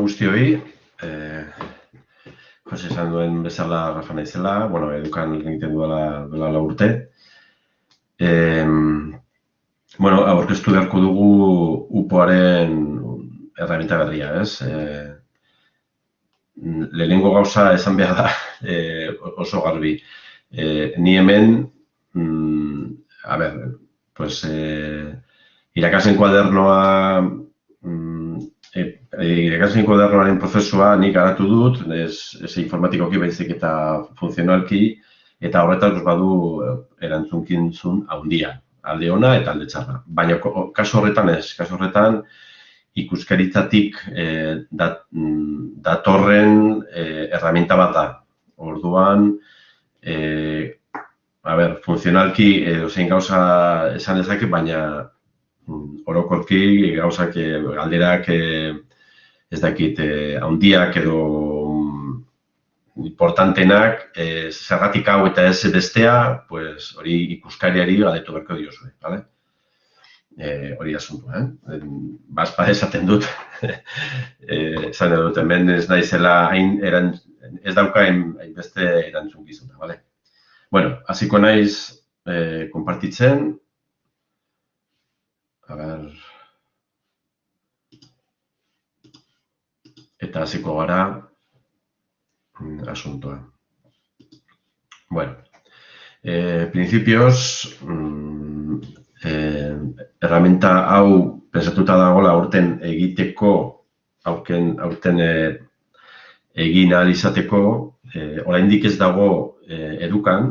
on guztioi, Jose esan duen bezala Rafa naizela, edukan egiten duela 4 urte. Aurkeztu beharko dugu UPOaren erreminta berria, ez? Lehenengo gauza esan behar da, oso garbi. Ni hemen, irakasleen kuadernoaren prozesua nik garatu dut, ez informatikoki baizik eta funtzionalki, eta horretan badu erantzunkintzun handia, alde ona eta alde txarra. Baina kasu horretan ez, kasu horretan ikuskaritzatik datorren erreminta bat da. Orduan, funtzionalki zein gauza esan dezake, baina orokorki gauzak galderak ez dakit handiak edo importantenak zergatik hau eta ez bestea, hori ikuskariari galdetu beharko diozue, bale? Hori asuntua, Bazpa esaten dut, esan dut hemen ez naizela ez dauka hainbeste erantzunkizuna, bale? Bueno, hasiko naiz konpartitzen. Eta hasiko gara asuntoa. Bueno, principios, herramienta hau pensatuta dagoela aurten egiteko, aurten egin ahal izateko, oraindik ez dago edukan,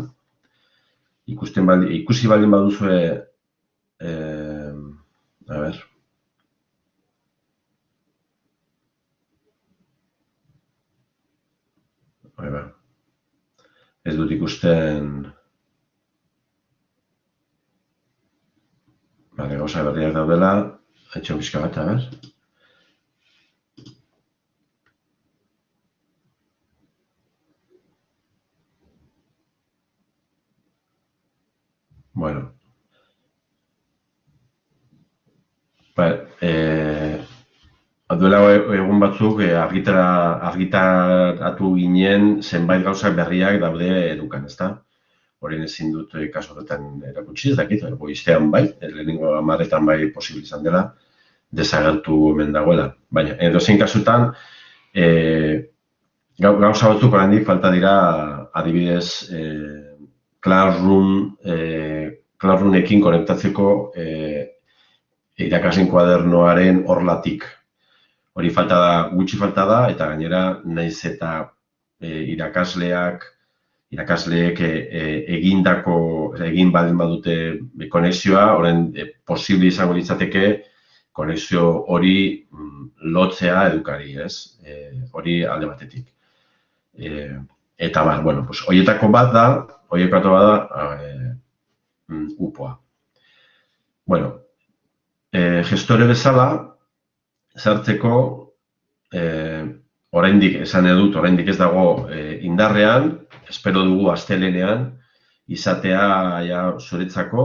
ikusi baldin baduzue, ez dut ikusten, gauza berriak daudela, haitxo pixka bat, Bueno. Duela egun batzuk argitaratu ginen zenbait gauzak berriak daude edukan, ezta? Horien ezin dut kasu horretan erakutsi, ez dakit, goiztean bai, lehenengo 10etan bai posible izan dela, desagertu omen dagoela. Baina, edozein kasutan, gauza batzuk oraindik falta dira, adibidez, Classroomekin konektatzeko irakasleen kuadernoaren orlatik. Hori gutxi falta da, eta gainera nahiz eta irakasleek egin baldin badute konexioa, orain posible izango litzateke konexio hori lotzea edukari, ez? Hori alde batetik. Eta horietako bat da, UPOa. Gestore bezala, sartzeko, oraindik esan edut, oraindik ez dago indarrean, espero dugu astelehenean, izatea zuretzako,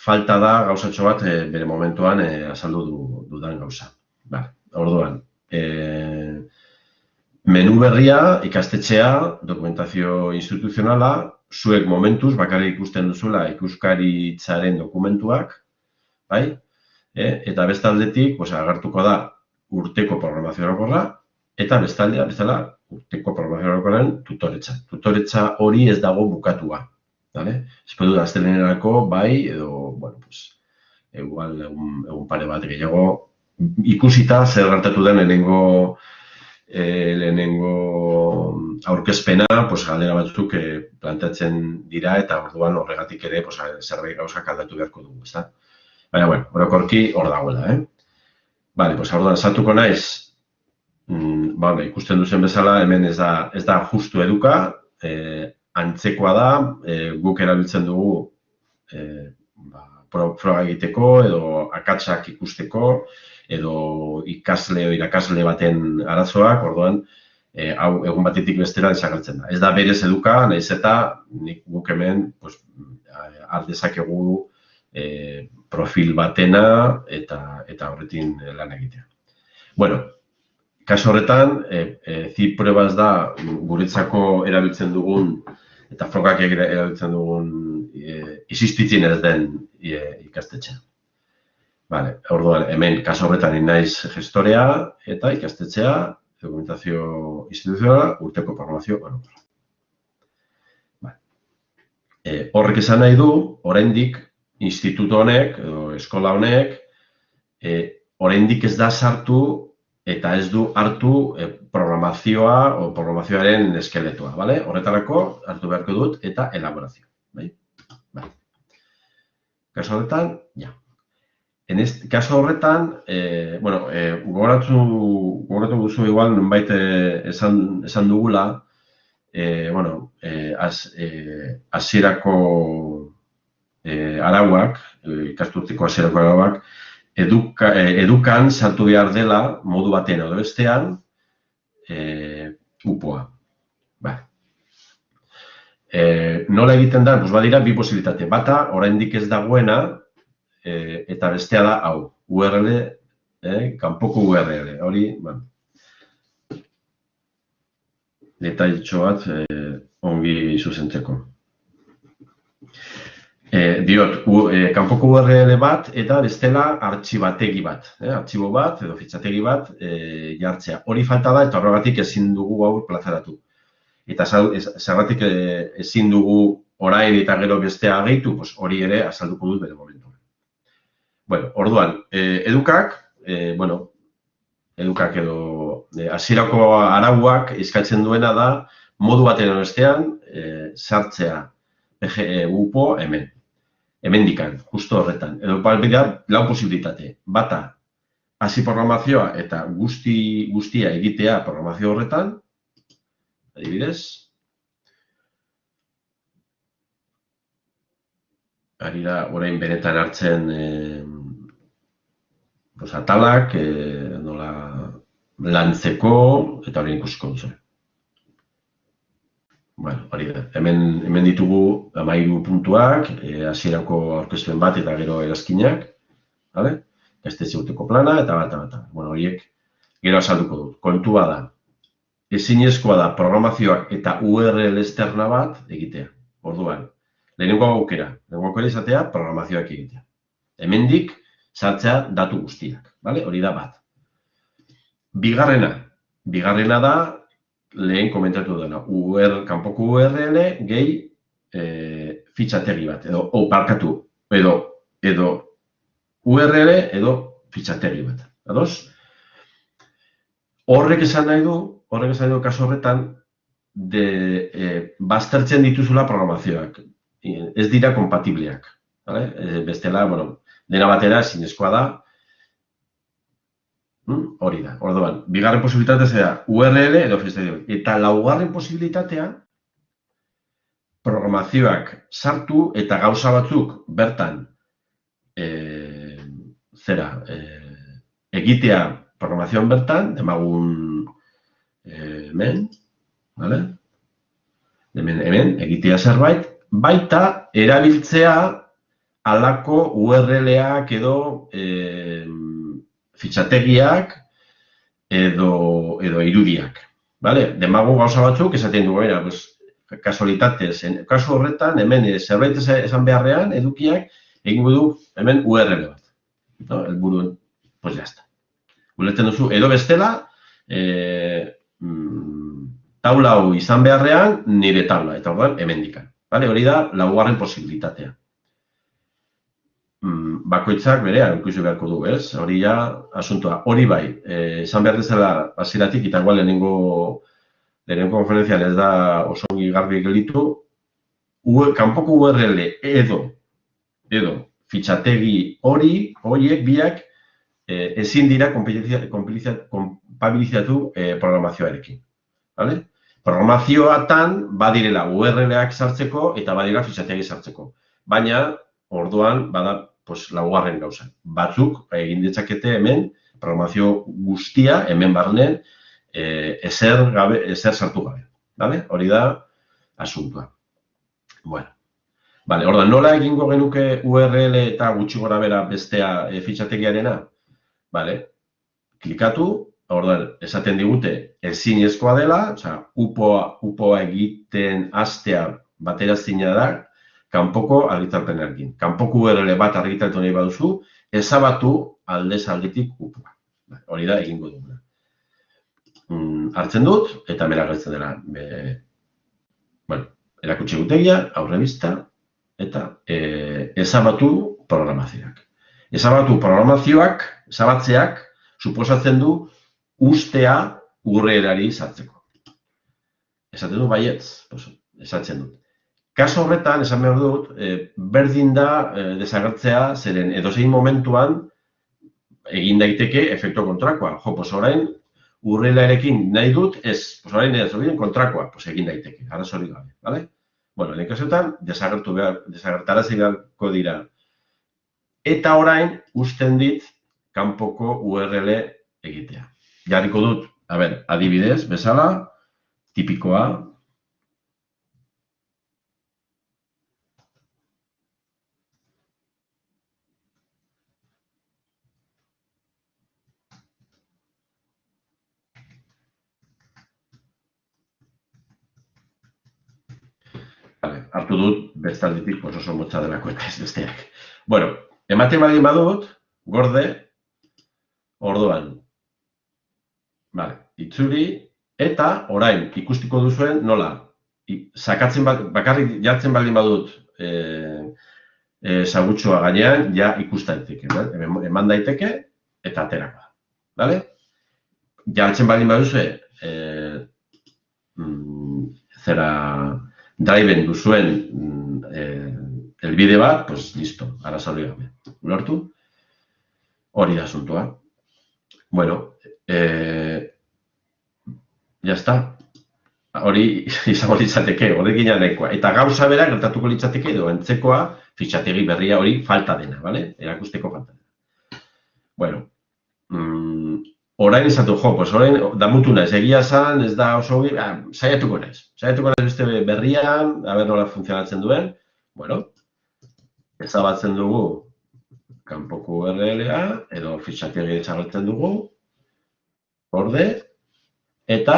falta da gauzatxo bat bere momentuan azaldu dudan gauza. Orduan, menu berria, ikastetxea, dokumentazio instituzionala, zuek momentuz bakarrik ikusten duzuela ikuskaritzaren dokumentuak, bai? Eta bestaldetik agertuko da urteko programazio orokorra, eta bestaldea bezala urteko programazio orokorraren tutoretza. Tutoretza hori ez dago bukatua. Espero dut astelehenerako bai, edo, egual egun pare bat gehiago, ikusita zer gertatu den lehenengo aurkezpena, galdera batzuk planteatzen dira, eta orduan horregatik ere zerbait gauzak aldatu beharko dugu, ezta? Baina, orokorki hor dagoela, orduan sartuko naiz, ikusten duzen bezala, hemen ez da justu eduka, antzekoa da, guk erabiltzen dugu froga egiteko, edo akatsak ikusteko, edo ikasle o irakasle baten arazoak, orduan, hau egun batetik bestera desagertzen da. Ez da berez eduka, nahiz eta guk hemen aldezakegu profil batena eta horretin lan egitea. Bueno, kasu horretan, zip pruebas da guretzako erabiltzen dugun eta frogak erabiltzen dugun existitzen ez den ikastetxea. Vale, orduan, hemen kasu horretan naiz gestorea eta ikastetxea, dokumentazio instituzionala, urteko programazio orokorra. Horrek esan nahi du, oraindik instituto honek, edo eskola honek, oraindik ez da sartu eta ez du hartu programazioa o programazioaren eskeletoa, bale? Horretarako hartu beharko dut eta elaborazio, bai? Bai. Kasu horretan, ja. Kasu horretan, bueno, gogoratu duzu igual nonbait esan dugula, bueno, hasierako arauak, ikasturteko hasierako arauak, edukan sartu behar dela modu batean edo bestean upoa. Nola egiten da? Badira bi posibilitate. Bata, oraindik ez dagoena, eta bestea da hau, URL, kanpoko URL. Hori, detailtxo bat ongi zuzentzeko. Diot, kanpoko URL bat eta bestela artxibategi bat. Artxibo bat edo fitxategi bat jartzea. Hori falta da eta horregatik ezin dugu hau plazaratu. Eta zergatik ezin dugu orain eta gero bestea gehitu, hori ere azalduko dut bere momentuan. Bueno, orduan, edukak edo hasierako arauak eskatzen duena da modu baten edo bestean sartzea upo hemen. Hemendikan, justo horretan. Edo lau posibilitate. Bata, hasi programazioa eta guztia egitea programazio horretan, adibidez. Ari da, orain benetan hartzen atalak, nola lantzeko, eta hori ikusiko duzu. Bueno, hori da, hemen ditugu 13 puntuak, hasierako aurkezpen bat eta gero erazkinak, ikastetxe urteko plana eta bat. Bueno, horiek gero azalduko dut. Kontua da, ezinezkoa da programazioak eta URL externa bat egitea. Orduan, lehenengo aukera izatea programazioak egitea. Hemendik sartzea datu guztiak, hori da bat. Bigarrena da, lehen komentatu dena, kanpoko URL gehi fitxategi bat, edo URL edo fitxategi bat. Ados? Horrek esan nahi du kasu horretan, baztertzen dituzula programazioak. Ez dira kompatibleak. Bestela, dena batera ezinezkoa da. Hori da, orduan, bigarren posibilitatea zera URL edo fitxategi. Eta laugarren posibilitatea, programazioak sartu eta gauza batzuk bertan egitea programazioan bertan, demagun hemen, hemen egitea zerbait, baita erabiltzea halako URL-ak edo fitxategiak edo irudiak. Demagun gauza batzuk esaten dugu, kasualitatez, kasu horretan, hemen zerbait esan beharrean, edukiak, egingo du hemen URL bat. Helburuen, pues jazta. Ulertzen duzu, edo bestela, taula hau izan beharrean, nire taula, eta orduan, hemendikan. Hori da, laugarren posibilitatea. Bakoitzak berean ikusi beharko du, ez? Hori ja, asuntoa. Hori bai, izan behar dezala hasieratik, eta igual lehenengo konferentzian ez da oso ongi garbi gelditu, kanpoko URL edo fitxategi horiek biak ezin dira konpabilizatu programazioarekin. Programazioatan badirela URL-ak sartzeko eta badira fitxategi sartzeko. Baina, orduan, bada laugarren gauza. Batzuk egin ditzakete hemen programazio guztia hemen barnen ezer sartu gabe. Hori da asuntua. Orduan, nola egingo genuke URL eta gutxi gora bera bestea fitxategiarena? klikatu, orduan, esaten digute ezinezkoa dela, osea, upoa egiten hastea bateraezina da, kanpoko argitalpenarekin. Kanpoko URL bat argitaratu nahi baduzu, ezabatu aldez aldetik upoa. Hori da egingo duguna. Hartzen dut, eta mera gertzen dela. Erakutsi gutegia, aurrebista, eta ezabatu programazioak. Ezabatu programazioak, ezabatzeak, suposatzen du ustea URL-ari sartzeko. Esaten du baietz, esatzen dut. Kaso horretan, esan behar dut, berdin da desagertzea, zeren edozein momentuan egin daiteke efektu kontrakoa. Jo, orain URL-arekin nahi dut, ez, orain ez, kontrakoa, egin daiteke, arazorik gabe, bale? Bueno, lehen kasutan, desagertarazi beharko dira. Eta orain, usten dit, kanpoko URL egitea. Jarriko dut, adibidez, bezala, tipikoa. Hartu dut, bestalditik oso motza delako eta ez besteak. Bueno, ematen baldin badut, gorde, orduan, itzuli, eta orain ikustiko duzuen nola, bakarrik jartzen baldin badut sagutxoa gainean, ja ikusta daiteke, eman daiteke eta aterako. Bale? Jartzen baldin baduzue, zera driven duzuen elbide bat, listo, arazo hori gabe. Ulertu? Hori da asuntua. Bueno, jazta. Hori izango litzateke, horrekin nahikoa. Eta gauza bera gertatuko litzateke edo antzekoa fitxategi berria hori falta dena, bale? Erakusteko falta dena. Bueno, orain izatu, orain damutu naiz, egia esan, ez da oso hori, saiatuko naiz. Saiatuko naiz beste berrian, haber nola funtzionatzen duen. Bueno, ezabatzen dugu kanpoko URL-a, edo fitxategi ezabatzen dugu, gorde, eta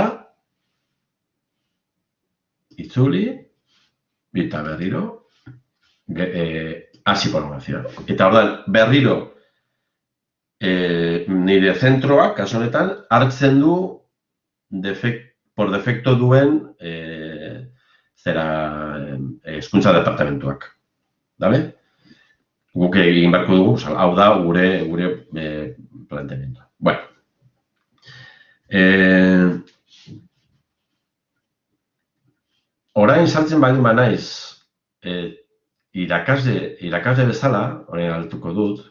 itzuli, eta berriro, hasi programazioa. Eta ordan, berriro, nire zentroak, kasu honetan, hartzen du por defecto duen hezkuntza departamentuak. Dale? Guk egin beharko dugu, hau da gure planteamendua. Bueno. Orain sartzen baldin banaiz, irakasle bezala, orain altuko dut,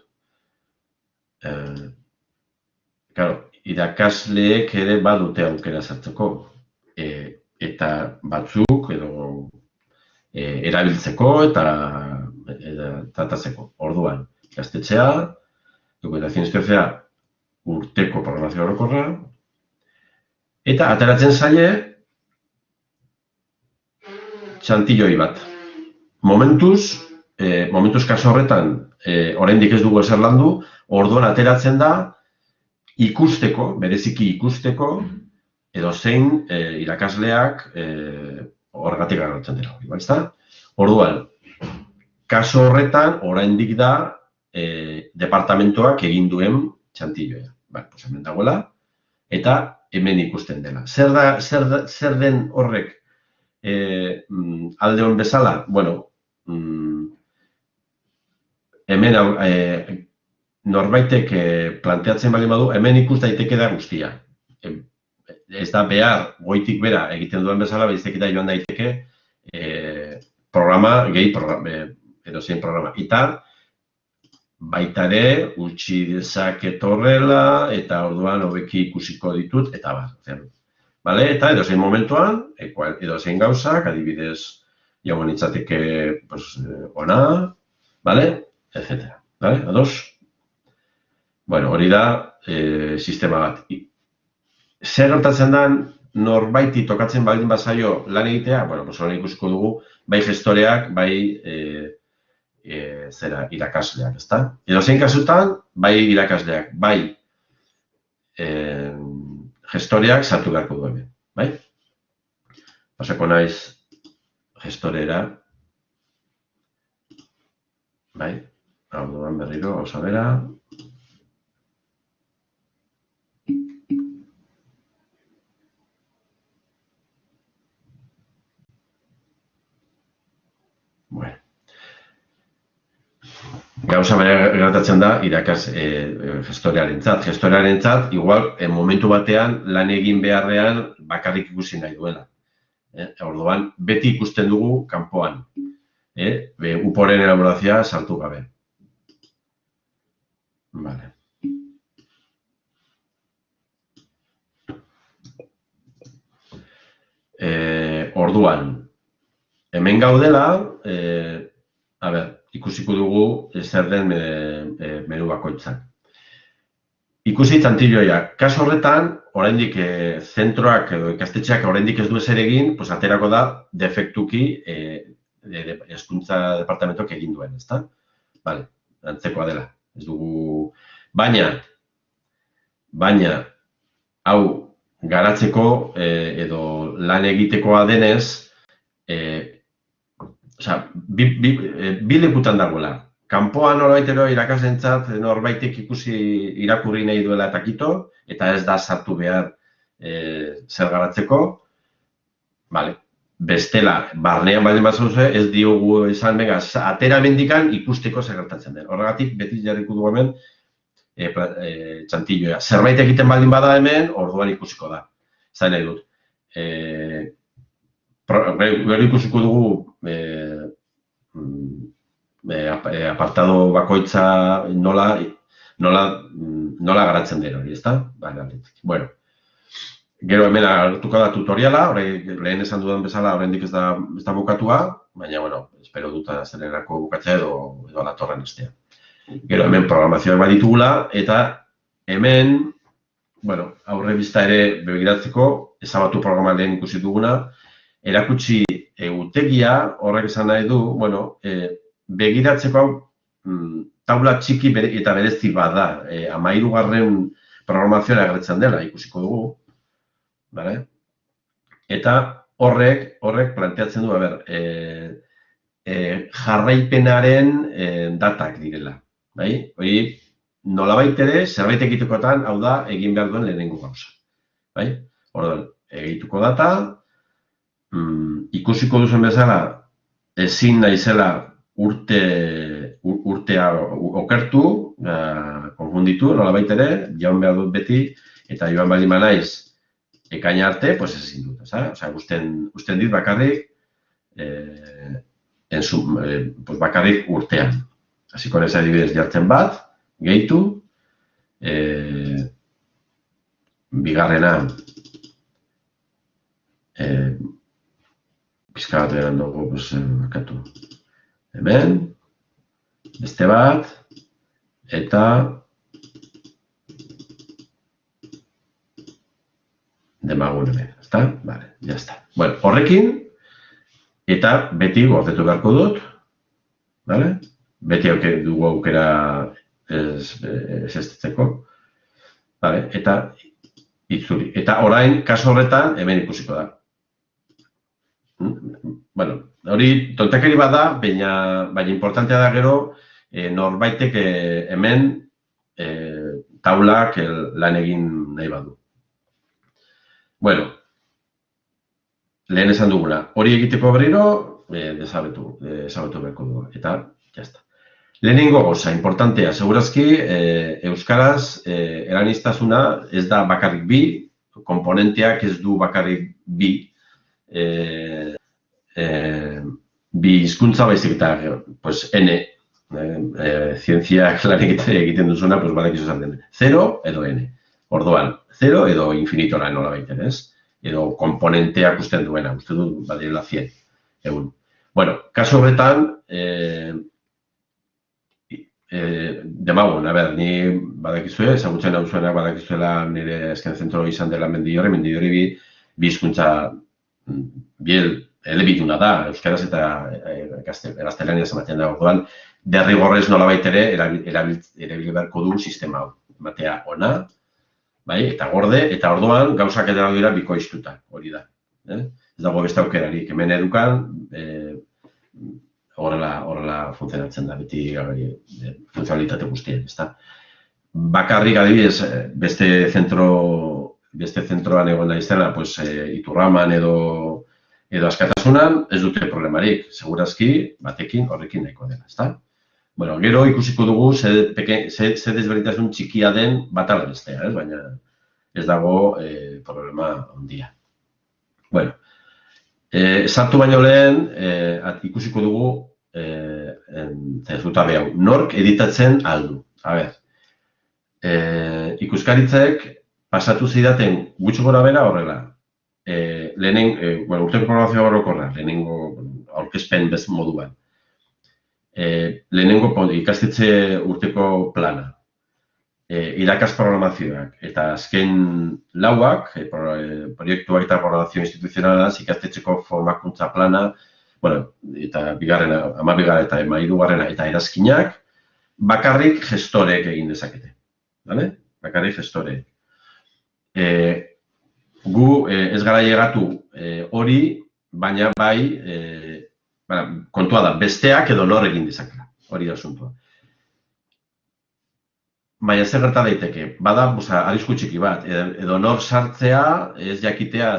irakasleek ere badute aukera sartzeko, eta batzuk edo erabiltzeko eta tratatzeko. Orduan, gaztetxea, dokumentazio instrukzioa urteko programazio orokorra, eta ateratzen zaie txantilloi bat. Momentuz kaso horretan, oraindik ez dugu ezer landu, orduan ateratzen da ikusteko, bereziki ikusteko, edo zein irakasleak horregatik garratzen dira hori, baizta? Orduan, kaso horretan, oraindik da departamentoak egin duen txantilloa. Hemen dagoela, eta hemen ikusten dela. Zer den horrek alde hon bezala? Bueno, hemen norbaitek planteatzen baldin badu, hemen ikus daiteke da guztia. Ez da behar, goitik bera egiten duen bezala, baizik eta joan daiteke programa, edo zein programa. Eta baita ere, utzi dezaket horrela, eta orduan hobeki ikusiko ditut, eta bar. Eta edozein momentuan, edozein gauzak, adibidez, joango nintzateke ona, etc. Ados? Bueno, hori da sistema bat. Zer gertatzen den, norbaiti tokatzen baldin bazaio lan egitea, hori ikusiko dugu, bai gestoreak, bai irakasleak, ezta? Edozein kasutan, bai irakasleak, bai gestoreak sartu beharko du hemen, bai? Pasako naiz gestorera, bai? Orduan berriro, gauza bera. Bueno. Gauza bera gertatzen da gestorearentzat. Gestorearentzat, igual, momentu batean lan egin beharrean bakarrik ikusi nahi duela. Orduan, beti ikusten dugu kanpoan. Uporen elaborazioa sartu gabe. Vale. Orduan, hemen gaudela, ikusiko dugu zer den menu bakoitzak. Ikusi txantilloia. Kasu horretan, oraindik zentroak edo ikastetxeak oraindik ez du ezer egin, aterako da defektuki hezkuntza departamentoak egin duen, ezta? Bale, antzekoa dela. Ez dugu... Baina, hau garatzeko edo lan egitekoa denez, bi lekutan dagoela. Kanpoan norbaitero irakaslentzat norbaitek ikusi irakurri nahi duela eta kito, eta ez da sartu behar zer garatzeko. Bestela, barnean baldin bazaude, ez diogu esan, atera mendikan ikusteko zer gertatzen den. Horregatik, beti jarriko du hemen txantilloa. Zerbait egiten baldin bada hemen, orduan ikusiko da. Zain nahi dut. Gero ikusiko dugu apartado bakoitza nola garatzen den hori, ezta? Bueno, gero hemen hartuko da tutoriala, lehen esan dudan bezala oraindik ez da bukatua, baina, bueno, espero dut azkenerako bukatzea edo datorren astean. Gero hemen programazioak baditugula, eta hemen, bueno, aurrebista ere begiratzeko, ezabatu programa lehen ikusi duguna, erakutsi egutegia, horrek esan nahi du, bueno, begiratzeko taula txiki eta berezi bat da. 13. programazioa agertzen dela, ikusiko dugu. Eta horrek planteatzen du, jarraipenaren datak direla. Hori, nolabait ere, zerbait egitekotan, hau da, egin behar duen lehenengo gauza. Orduan, egituko data, ikusiko duzen bezala, ezin naizela urtea okertu, konfunditu, nolabait ere, joan behar dut beti, eta joan baldin banaiz ekaina arte, ezin dut. Usten dit bakarrik, bakarrik urtean. Hasiko naiz adibidez jartzen bat, gehitu, bigarrena, pizka bat eran dugu, bakatu. Hemen, beste bat, eta demagun hemen, ezta? Bale, jazta. Bueno, horrekin, eta beti gordetu beharko dut, bale? Beti dugu aukera ez estetzeko, bale? Eta itzuli. Eta orain, kasu horretan, hemen ikusiko da. Bueno, hori tontakeri bat da, baina importantea da gero norbaitek hemen taulak lan egin nahi badu. Bueno, lehen esan duguna, hori egiteko berriro, desabetu beharko dugu, eta jazta. Lehenengo gauza, importantea, segurazki, euskaraz eraniztasuna ez da bakarrik bi, komponenteak ez du bakarrik bi hizkuntza baizik eta N, zientziak lan egiten duzuna, badakizu esan den, 0 edo N. Orduan, 0 edo infinitora nola baiten, ez? Edo komponenteak usten duena, uste du badirela 100 egun. Bueno, kasu horretan, demagun, ni badakizue, ezagutzen hau zuenak badakizuela nire azken zentro izan dela Mendillorri bi hizkuntza elebiduna da, euskaraz eta gaztelaniaz ematen da. Orduan, derrigorrez nolabait ere erabili beharko du sistema hau. Ematea ona, bai, eta gorde, eta orduan gauzak edo dira bikoiztuta, hori da. Ez dago beste aukerarik, hemen edukan, horrela funtzionatzen da, beti funtzionalitate guztien, ezta. Bakarrik adibidez, beste zentroan egon naizela, pues, Iturraman edo Askatasunan, ez dute problemarik, segurazki, batekin horrekin nahiko dela, ezta? Bueno, gero ikusiko dugu ze desberdintasun txikia den bat ala bestea, baina ez dago problema handia. Bueno, sartu baino lehen, ikusiko dugu zutabe hau, nork editatzen aldu. A ber, ikuskaritzek pasatu zidaten gutxi gora bera horrela. Urteko programazioa orokorra, lehenengo aurkezpen bez moduan. Lehenengo ikastetxe urteko plana, irakas programazioak, eta azken lauak, proiektuak eta programazio instituzionalaz, ikastetxeko formakuntza plana, eta amabigarrena eta emairugarrena eta erazkinak, bakarrik gestoreek egin dezakete. Bakarrik gestoreek. Gu ez gara llegatu hori, baina bai, kontua da, besteak edo nor egin dezakela, hori da asuntua. Baina zer gerta daiteke, bada arrisku txiki bat, edo nor sartzea, ez jakitea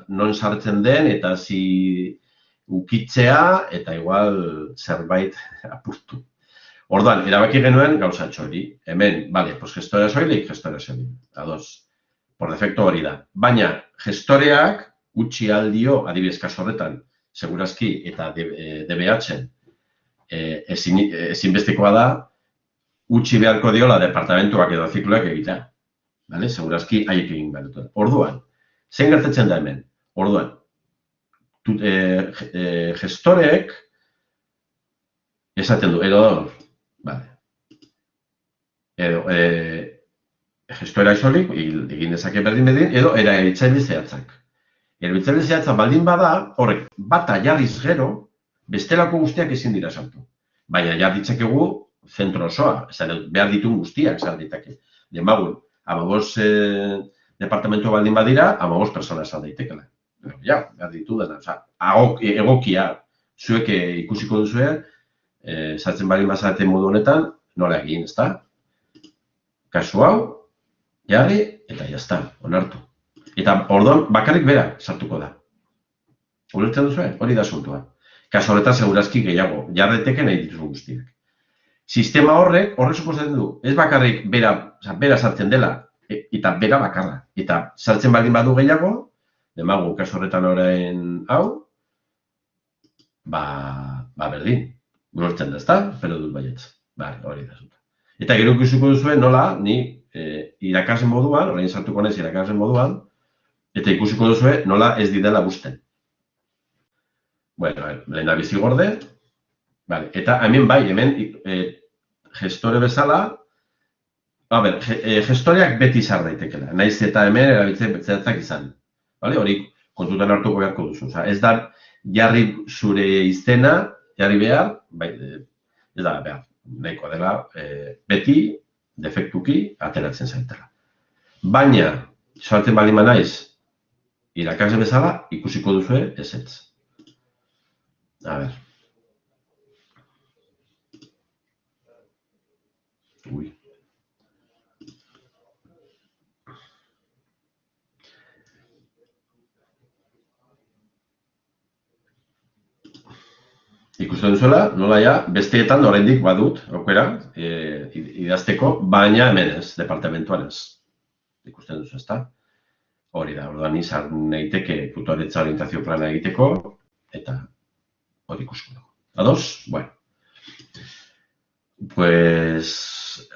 non sartzen den, eta ukitzea, eta igual zerbait apurtu. Orduan, erabaki genuen gauzatxo hori, hemen, gestorea soilik, ados, por defecto hori da. Baina, gestoreak utzi aldio, adibidez kasu horretan, segurazki eta DBH-en ezinbestekoa da, utzi beharko diola departamentuak edo zikloak egitea. Segurazki haiek egin behar dut. Orduan, zein gertatzen da hemen? Orduan, gestoreek esaten du, gestoreak solik, egin dezake berdin, edo erabiltzaile zehatzak. Erabiltzaile zehatzak baldin bada, horrek, bata jarriz gero, bestelako guztiak ezin dira sartu. Baina jar ditzakegu zentro osoa, behar ditun guztiak esan ditake. Demagun, 15 departamentu baldin badira, 15 persona esan daitekela. Ja, behar ditu dena. Egokia, zuek ikusiko duzue, sartzen baldin bazarete modu honetan, nola egin, ezta? Kasu hau, jarri, eta jazta, onartu. Eta orduan, bakarrik bera sartuko da. Ulertzen duzue? Hori da asuntua. Kasu horretan segurazki gehiago, jarreteke nahi dituzu guztiak. Sistema horrek suposatzen du, ez bakarrik bera sartzen dela, eta bera bakarra. Eta sartzen baldin badu gehiago, demagun, kasu horretan orain hau, berdin. Ulertzen da, ezta? Pero dut baietz. Hori da asuntua. Eta gero ikusiko duzue nola, ni irakasen moduan, orain sartuko naiz irakasen moduan, eta ikusiko duzue nola ez didela busten. Bueno, lehen da bizi gorde, eta hemen gestore bezala, gestoreak beti izar daitekela, naiz eta hemen erabiltzen zehatzak izan. Hori kontutan hartuko beharko duzu. Ez da jarri zure izena, jarri behar, ez da behar, nahikoa dela, beti, defektuki, ateratzen zaitela. Baina, sartzen baldin naiz, irakasle bezala, ikusiko duzue ezetz. A ber. Ui. Ikusten duzuela, nola ja, besteetan oraindik badut, aukera, idazteko, baina hemen ez, departamentuan ez. Ikusten duzu, ezta? Hori da, orduan izan naiteke tutoretza orientazio plana egiteko, eta hori ikusko dugu. Ados? Bueno. Pues,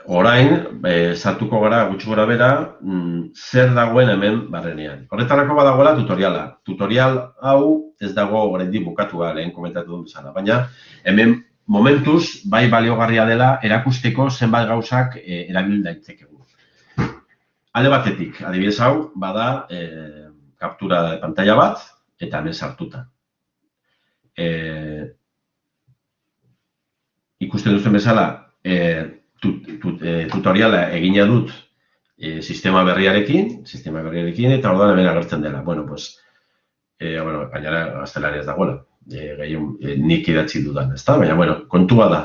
orain, sartuko gara, gutxi gora bera, zer dagoen hemen barrenean. Horretarako badagoela tutoriala. Tutorial hau ez dago oraindik bukatua lehen komentatu dut bezala. Baina, hemen momentuz, bai baliogarria dela, erakusteko zenbat gauzak erabil daitekegu. Alde batetik, adibidez hau, bada kaptura de pantalla bat, eta hemen sartuta. Ikusten duzen bezala, tutoriala egina dut sistema berriarekin, eta orduan hemen agertzen dela. Bueno, pues, gainera gaztelaniaz dagoela, nik idatzi dudan, ezta? Baina, bueno, kontua da.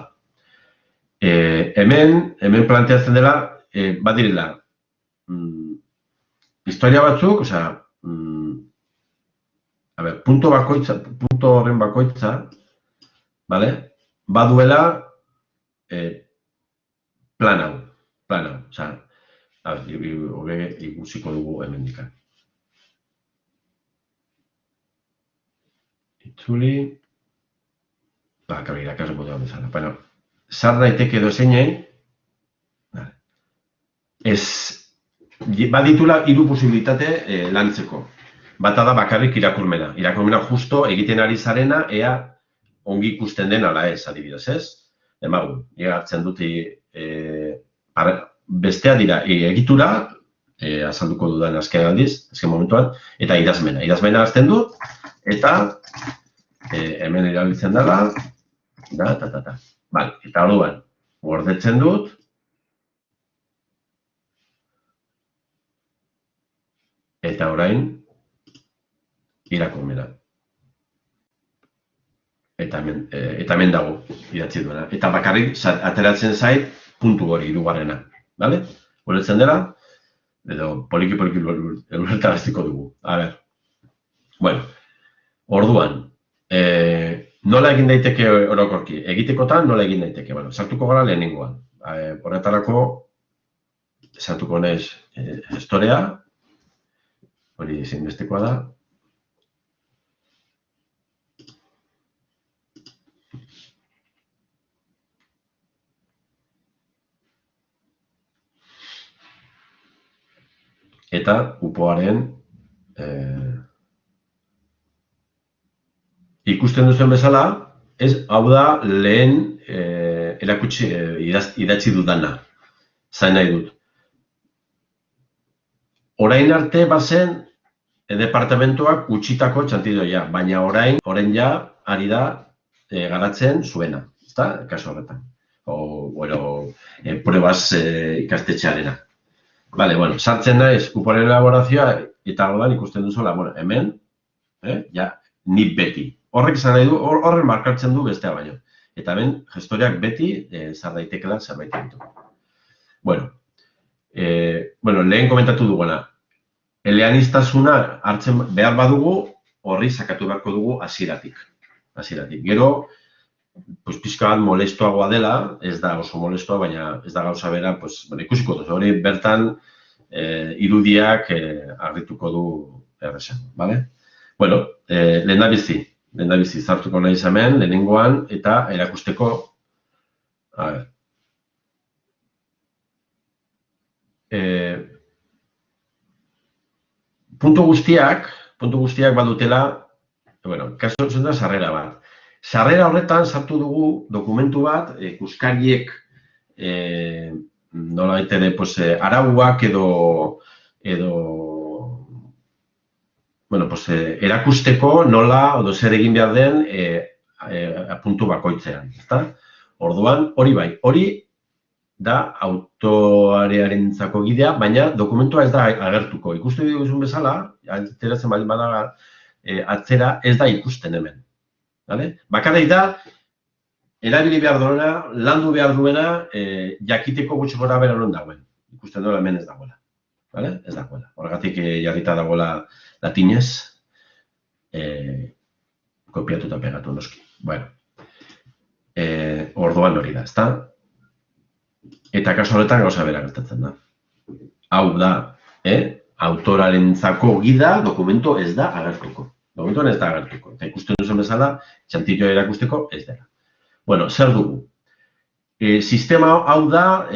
Hemen planteatzen dela, badirela, historia batzuk, osea, punto horren bakoitza, baduela plan hau, osea, ikusiko dugu hemendik. Itzuli, kabira, kaso modu bezala. Bueno, sar daiteke edo zeinen, baditula 3 posibilitate lantzeko. Bata da bakarrik irakurmena. Irakurmena justo egiten ari zarena, ea ongi ikusten den ala ez, adibidez, ez? Emagun, hartzen dut bestea dira egitura, azalduko dudan azken aldiz, azken momentuan, eta idazmena. Idazmena azten dut, eta hemen erabiltzen dela, eta orduan, gordetzen dut, eta orain, irakurmena. Eta hemen dago, idatzi duena. Eta bakarrik ateratzen zait puntu hori, 3. Bale? Ulertzen dela, edo poliki ulertaraztiko dugu. A ber. Bueno, orduan, nola egin daiteke orokorki? Egitekotan nola egin daiteke? Bueno, sartuko gara lehenengoan. Horretarako, sartuko naiz historia, hori ezinbestekoa da. Eta upoaren ikusten duzen bezala, hau da lehen erakutsi idatzi dudana, zain nahi dut. Orain arte bazen departamentoak utxitako txantidoia, baina orain ja ari da garatzen zuena, ezta, kasu horretan. Pruebaz ikastetxearena. Bale, bueno, sartzen naiz uporen elaborazioa, eta orduan ikusten duzuela, bueno, hemen, nit beti. Horrek izan nahi du, horren markatzen du bestea baino. Eta hemen, gestoriak beti, zar daitekela zerbait ditu. Bueno, lehen komentatu duguna, eleaniztasuna hartzen behar badugu, horri sakatu beharko dugu hasieratik. Gero, pixka bat molestoagoa dela, ez da oso molestoa, baina ez da gauza bera, ikusiko duz, hori bertan irudiak harrituko du erresan, bale? Bueno, lehendabizi zartuko nahiz hemen, lehenengoan, eta erakusteko, puntu guztiak badutela, kasu zen da sarrera bat. Sarrera horretan sartu dugu dokumentu bat, ikuskariek nolabait ere arauak edo erakusteko nola edo zer egin behar den puntu bakoitzean. Orduan, hori bai, hori da autorearentzako gidea, baina dokumentua ez da agertuko. Ikusten duguzun bezala, ateratzen baldin bada atzera, ez da ikusten hemen. Bakarrik da, erabili behar duena, landu behar duena, jakiteko gutxi gora bera non dagoen. Ikusten duela hemen ez dagoela. Ez dagoela. Horregatik jarrita dagoela latinez, kopiatu eta pegatu noski. Orduan hori da, ezta? Eta kasu horretan gauza bera gertatzen da. Hau da, autorarentzako gida dokumento ez da agertuko. Dokumentuan ez da agertuko. Eta ikusten duzen bezala, txantilloa erakusteko ez dela. Bueno, zer dugu? Sistema hau da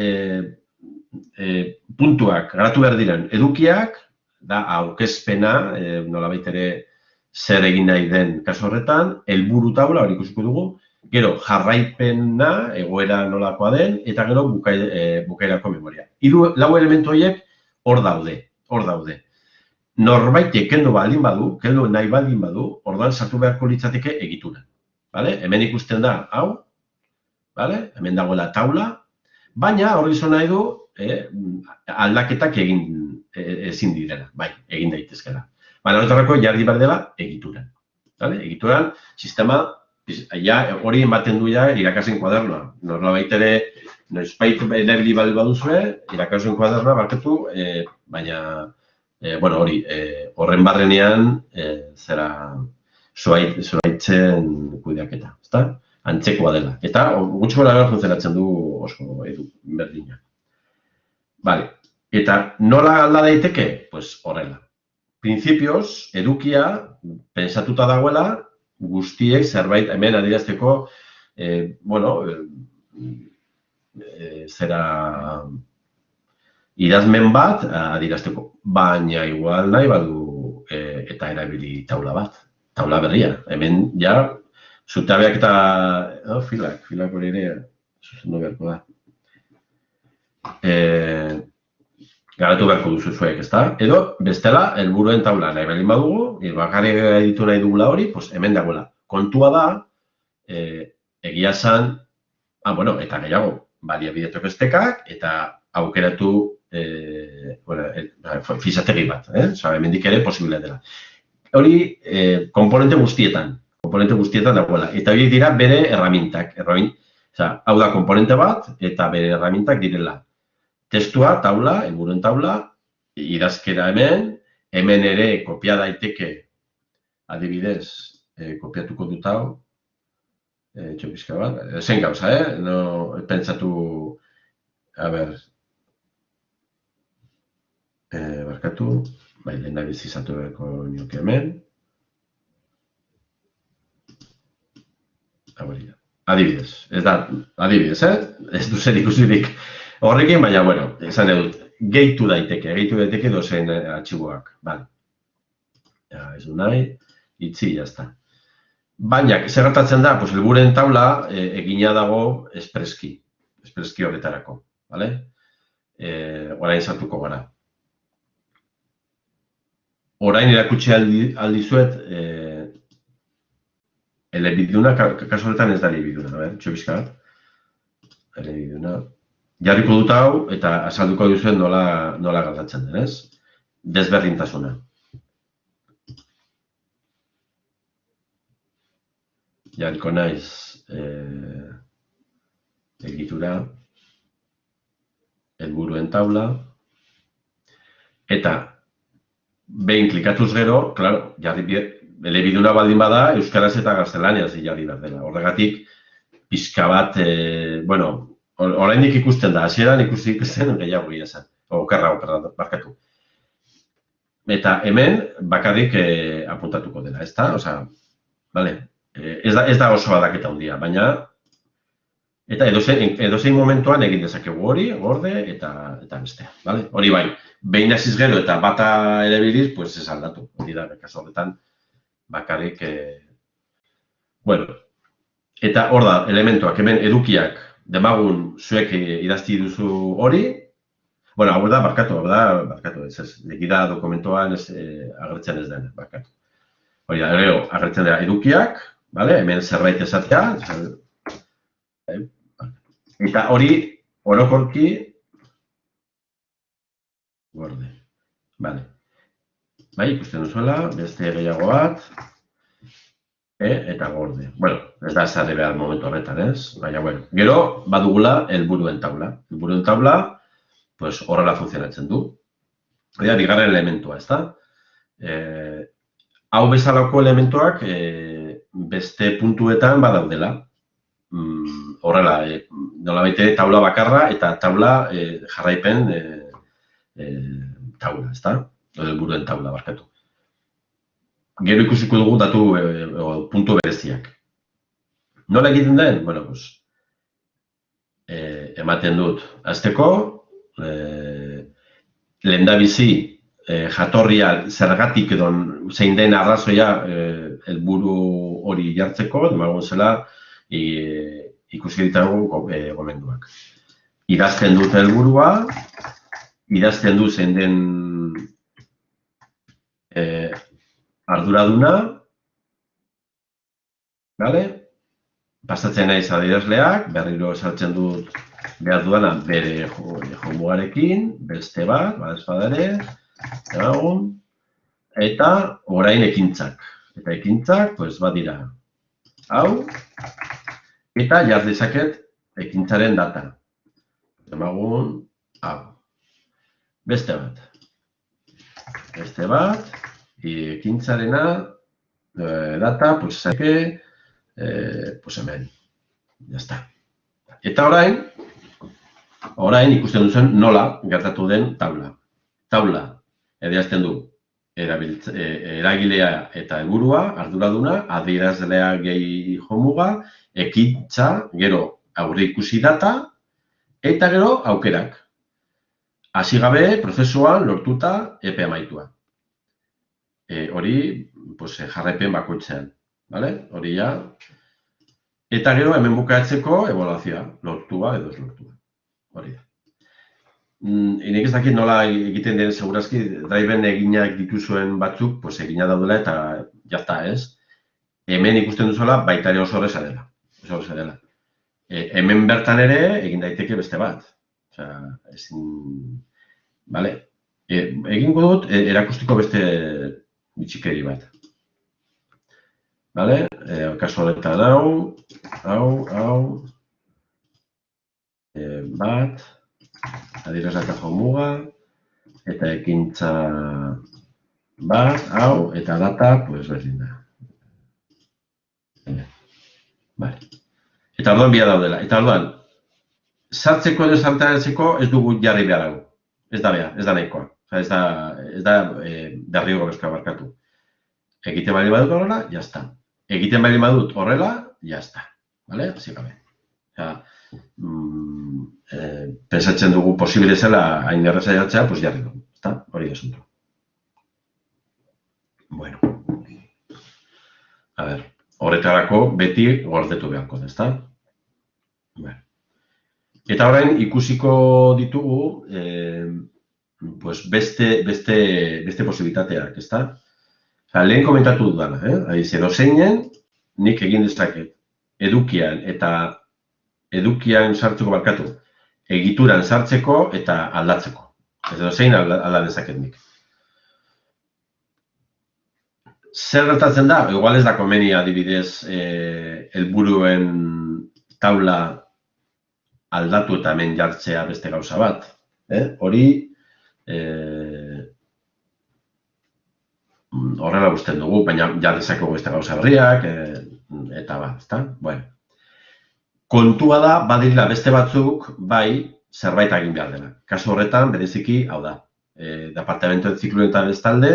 puntuak, garatu behar diren edukiak, da aurkezpena, nolabait ere zer egin nahi den kasu horretan, helburu taula, hori ikusiko dugu, gero jarraipena, egoera nolakoa den, eta gero bukaerako memoria. Lau elementu horiek hor daude. Norbaitek kendu nahi baldin badu, orduan sartu beharko litzateke egitura. Hemen ikusten da, hau, hemen dagoela taula, baina hori izan nahi du, aldaketak ezin direla, bai, egin daitezkela. Baina horretarako jarri behar dela egituran. Egituran, sistema, hori ematen du irakasleen kuadernoa. Nolabait ere, noizbait erabili baduzue, irakasleen kuadernoa barkatu, baina, hori, horren barrenean, zuaitzen kudeaketa, ezta? Antzekoa dela. Eta gutxi gora gara funtzionatzen du oso berdina. Vale. Eta nola alda daiteke? Pues horrela. Printzipioz, edukia pensatuta dagoela guztiek zerbait hemen adierazteko, idazmen bat adierazteko. Baina igual nahi badu eta erabili taula bat. Taula berria. Hemen ja zutabeak eta filak hori ere zuzendu beharko da. Garatu beharko duzu zuek, ezta? Edo, bestela, helburuen taula nahi baldin badugu, bakarrik editu nahi dugula hori, hemen dagoela. Kontua da, egia esan, eta gehiago, baliabidetuko estekak, eta aukeratu fixategi bat, hemendik ere posible dela. Hori, komponente guztietan dagoela. Eta horiek dira bere erramintak. Hau da komponente bat, eta bere erramintak direla. Testua, taula, helburuen taula, idazkera hemen ere kopia daiteke, adibidez, kopiatuko dut hau, txopizka bat, zen gauza, no, pentsatu, barkatu, lehen da bizizatu berko nioke hemen, adibidez, ez du zer ikusirik horrekin, baina, esan edut, gehitu daiteke dozen artxiboak, ez du nahi, itzi, jazta. Baina, zer gertatzen da, helburuen taula egina dago espreski horretarako, orain sartuko gara. Orain erakutsi aldizuet, elebiduna, kasu horretan ez da elebiduna, txobizka bat, elebiduna. Jarriko dut hau, eta azalduko duzuen nola gertatzen den, ez? Desberdintasuna. Jarriko naiz egitura, helburuen taula, eta behin klikatuz gero, klaro, elebiduna baldin bada, euskaraz eta gaztelaniaz jarri behar dela. Horregatik, pixka bat, oraindik ikusten da, hasieran ikusten gehiago gira zen, okerra, barkatu. Eta hemen bakarrik apuntatuko dela, ez da? Ez da oso aldaketa handia, baina eta edozein momentuan egin dezakegu hori, gorde eta bestea. Hori bai, behin hasiz gero eta bata erabiliz, ez aldatu. Hori da, kasu horretan bakarrik, eta hor da, elementuak, hemen edukiak, demagun zuek idazti duzu hori, hau da, barkatu, legida dokumentuan agertzen ez den, barkatu. Hori da, agertzen dira edukiak, hemen zerbait esatea, eta hori orokorki gorde. Ikusten duzuela, beste gehiago bat, eta gorde. Ez da esate behar momentu horretan, ez? Baina, gero, badugula helburuen taula. Helburuen taula, horrela funtzionatzen du. Hori da, bigarren elementua, ez da? Hau bezalako elementuak beste puntuetan badaudela. Horrela, nolabait taula bakarra eta taula jarraipen taula, ez da? Helburuen taula, barkatu. Gero ikusiko dugu datu puntu bereziak. Nola egiten den? Ematen dut. Azteko, lehendabizi jatorria zergatik edo zein den arrazoia helburu hori jartzeko, demagun zela ikusi ditagun gomenduak. Idazten dut helburua, idazten du zein den arduraduna, pasatzen naiz adierazleak, berriro sartzen dut behar duena bere jomugarekin, beste bat, badezpada ere, eta orain ekintzak. Eta ekintzak, pues, badira, hau, eta jar dezaket ekintzaren data. Demagun, hau. Beste bat. Beste bat, ekintzarena, data, pues, zake, pues hemen. Ya está. Eta orain ikusten duzen nola gertatu den taula. Taula, adierazten du eragilea eta helburua, arduraduna, adierazlea gehi jomuga, ekintza, gero aurreikusi data, eta gero aukerak. Hasi gabe, prozesuan lortuta epe amaitua. Hori, pues, jarraipen bakoitzean. Hori ja. Eta gero, hemen bukatzeko ebaluazioa, lortua edo ez lortua. Hori da. Nik ez dakit nola egiten den segurazki, driven eginak dituzuen batzuk, pues egina daudela eta jazta ez. Hemen ikusten duzuela baita ere oso horreza dela. Oso horreza dela. Hemen bertan ere egin daiteke beste bat. Osea, ezin... Bale? Egingo dut erakustiko beste bitxikeri bat. Bale? Kasu honetan hau, bat, adierazlea jomuga, eta ekintza bat, hau, eta data, pues berdin da. Vale. Eta orduan bila daudela. Eta orduan, sartzeko edo sartzeko ez dugu jarri behar hau. Ez da behar, ez da nahikoa. Ez da derrigor eskoa barkatu. Egiten bali badut horrela, jazta. Egiten bali badut horrela, jazta. Bale? Hasi gabe. Pensatzen dugu posible zela hain erraza jartzea, pues jarri dugu. Hori da asunto. Bueno. A ver, horretarako beti gordetu beharko da, ezta? Bueno. Eta orain ikusiko ditugu pues beste posibilitateak, ezta? Lehen komentatu dudana, edozeinen nik egin dezaket edukian eta edukian sartzeko barkatu, egituran sartzeko eta aldatzeko. Edozein alda dezaket nik. Zer gertatzen da? Igual ez da komeni adibidez helburuen taula aldatu eta hemen jartzea beste gauza bat. Hori horrela gusten dugu, baina jar dezakegu beste gauza berriak eta bat, ezta? Bueno. Kontua da, badirela beste batzuk, bai, zerbait egin behar dela. Kasu horretan, bereziki, hau da, departamentoen zikluetan bestalde,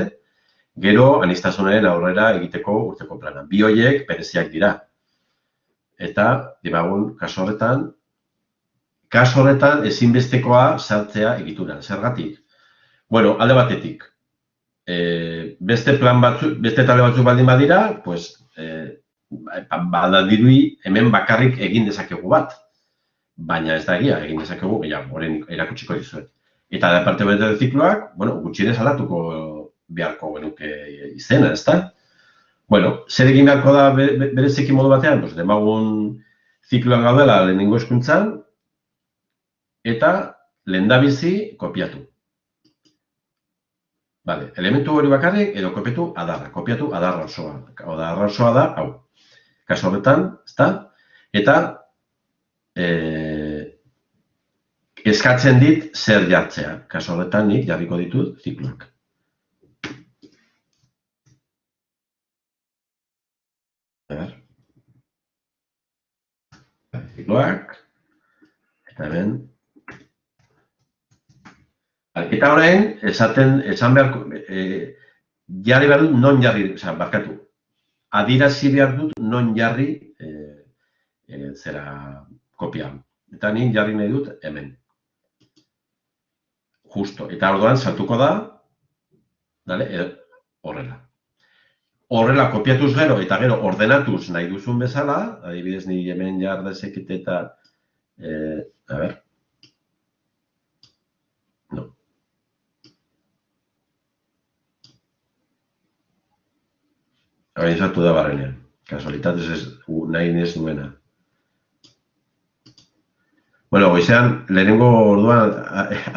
gero aniztasunaren aurrera egiteko urteko plana. Bi horiek bereziak dira. Eta, dibagun, kasu horretan ezinbestekoa sartzea egituran. Zergatik? Bueno, alde batetik, beste talde batzuk baldin badira, pues, badadirui hemen bakarrik egin dezakegu bat. Baina ez da egia, egin dezakegu, horren erakutsiko dizuet. Eta departamentu zikloak, bueno, gutxienez aldatuko beharko genuke izena, ezta? Bueno, zer egin beharko da bereziki modu batean? Pues, demagun zikloan gaudela lehenengo hezkuntzan, eta lehendabizi kopiatu. Vale, elementu hori bakarrik edo kopiatu adarra. Kopiatu adarra osoa. Adarra osoa da, hau. Kasu horretan, ezta? Eta eskatzen dit zer jartzea. Kasu horretan nik jarriko ditut zikloak. Zikloak. Eta hemen. Eta orain, esan beharko, jarri behar dut non jarri, barkatu. Adirazi behar dut non jarri zera kopian. Eta nik jarri nahi dut hemen. Justo. Eta orduan saltuko da, horrela. Horrela kopiatuz gero eta gero ordenatuz nahi duzun bezala, adibidez ni hemen jar dezakit eta, a ber, no. Hori izatu da barrenean. Kasualitatez ez nahi ez nuena. Bueno, goizean, lehenengo orduan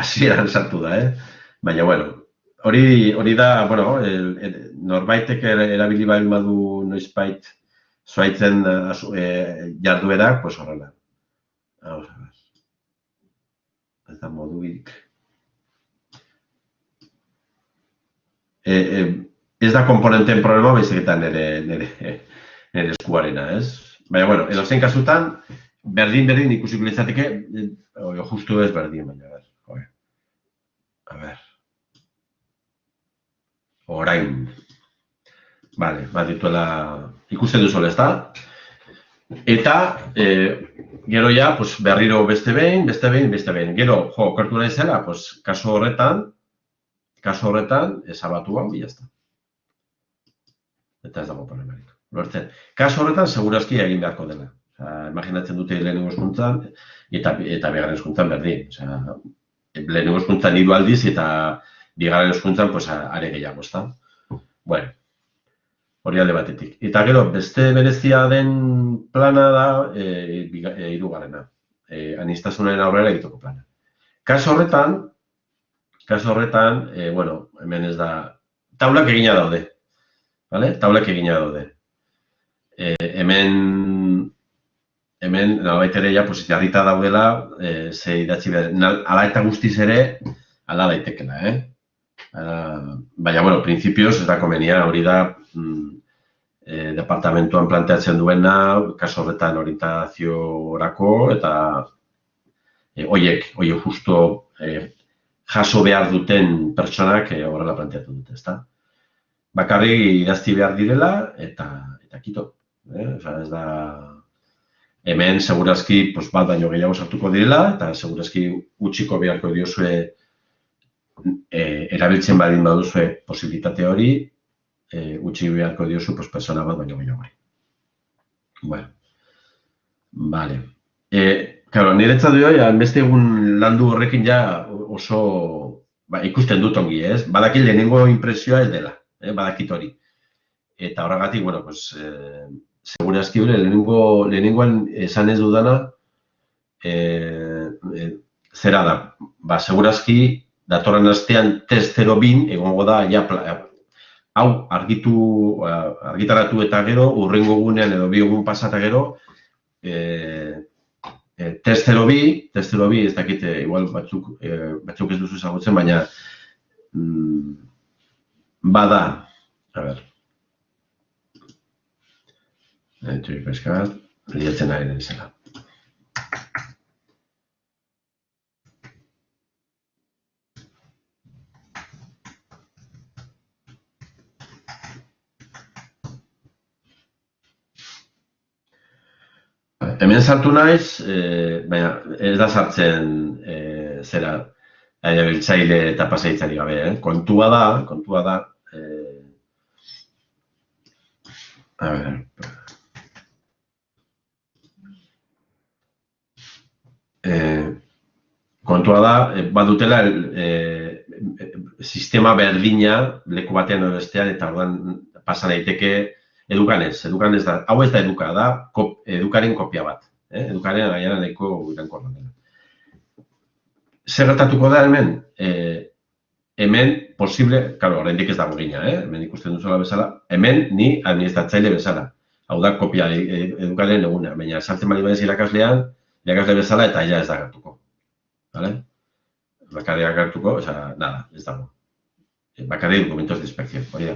hasieran sartu da, Baina, bueno, hori da, bueno, norbaitek erabili baldin badu noizbait zuaitzen jarduerak, pues horrela. Vamos a ver. Ez da moduik. Ez da komponenteen problema, baizik eta nire eskuarena, ez? Baina, bueno, edozein kasutan, berdin ikusiko litzateke, justu ez berdin, baina, a ver. Orain. Vale, bat dituela ikusten duzu, ez da? Eta, gero ja, pues, berriro beste behin. Gero, okertu nahi zela, pues, kaso horretan, esabatu hau, jazta. Eta ez dago problemarik. Lortzen. Kaso horretan, segurazki egin beharko dela. Imaginatzen dute lehenengo hezkuntzan eta bigarren hezkuntzan berdin. Lehenengo hezkuntzan 3 aldiz eta bigarren hezkuntzan pues, are gehiago, ezta? Bueno, hori alde batetik. Eta gero, beste berezia den plana da 3. Aniztasunaren aurrera egiteko plana. Kaso horretan, bueno, hemen ez da, taulak egina daude. Vale? Taulak egina daude. Hemen nolabait ere ja, pues, jarrita daudela, ze idatzi behar, ala eta guztiz ere, ala daitekela, Baina, bueno, prinsipioz, ez da komenia, hori da, departamentuan planteatzen duena, kaso horretan orientaziorako, eta hoiek justo jaso behar duten pertsonak horrela planteatu dute, ezta? Bakarrik idazti behar direla, eta kito. Ez da, hemen segurazki bat baino gehiago sartuko direla, eta segurazki utxiko beharko diozue erabiltzen baldin baduzue posibilitate hori, utxi beharko diozu persona bat baino gehiago hori. Bueno, vale. Claro, niretzat dio, beste egun landu horrekin ja oso ikusten dut ongi, ez? Badakit lehenengo impresioa ez dela, badakit hori. Eta horregatik, bueno, pues, segurazki hori, lehenengoan esan ez dudana, zera da, segurazki, datorren astean test 0.2 egongo da, hau argitaratu eta gero, urrengo gunean edo 2 egun pasata gero, test 0.2, ez dakit, igual batzuk ez duzu ezagutzen, baina bada, a ber, Txuri peskat, liatzen ari den izela. Hemen sartu naiz, baina ez da sartzen zera erabiltzaile eta pasaitzari gabe. Kontua da, a ver, kontua da, badutela sistema berdina leku batean edo bestean, eta orduan pasa daiteke edukanez da, hau ez da eduka, da edukaren kopia bat, edukaren gaiara nahiko irankorra dela. Zer gertatuko da hemen? Hemen posible, claro, oraindik ez dago gina, hemen ikusten duzula bezala, hemen ni administratzaile bezala, hau da kopia edukaren eguna, baina saltzen bali badez irakasle bezala eta ja ez da gertuko. Bakarrik gertuko, nada, ez dago. Bakarrik dokumentos de inspección, hori da.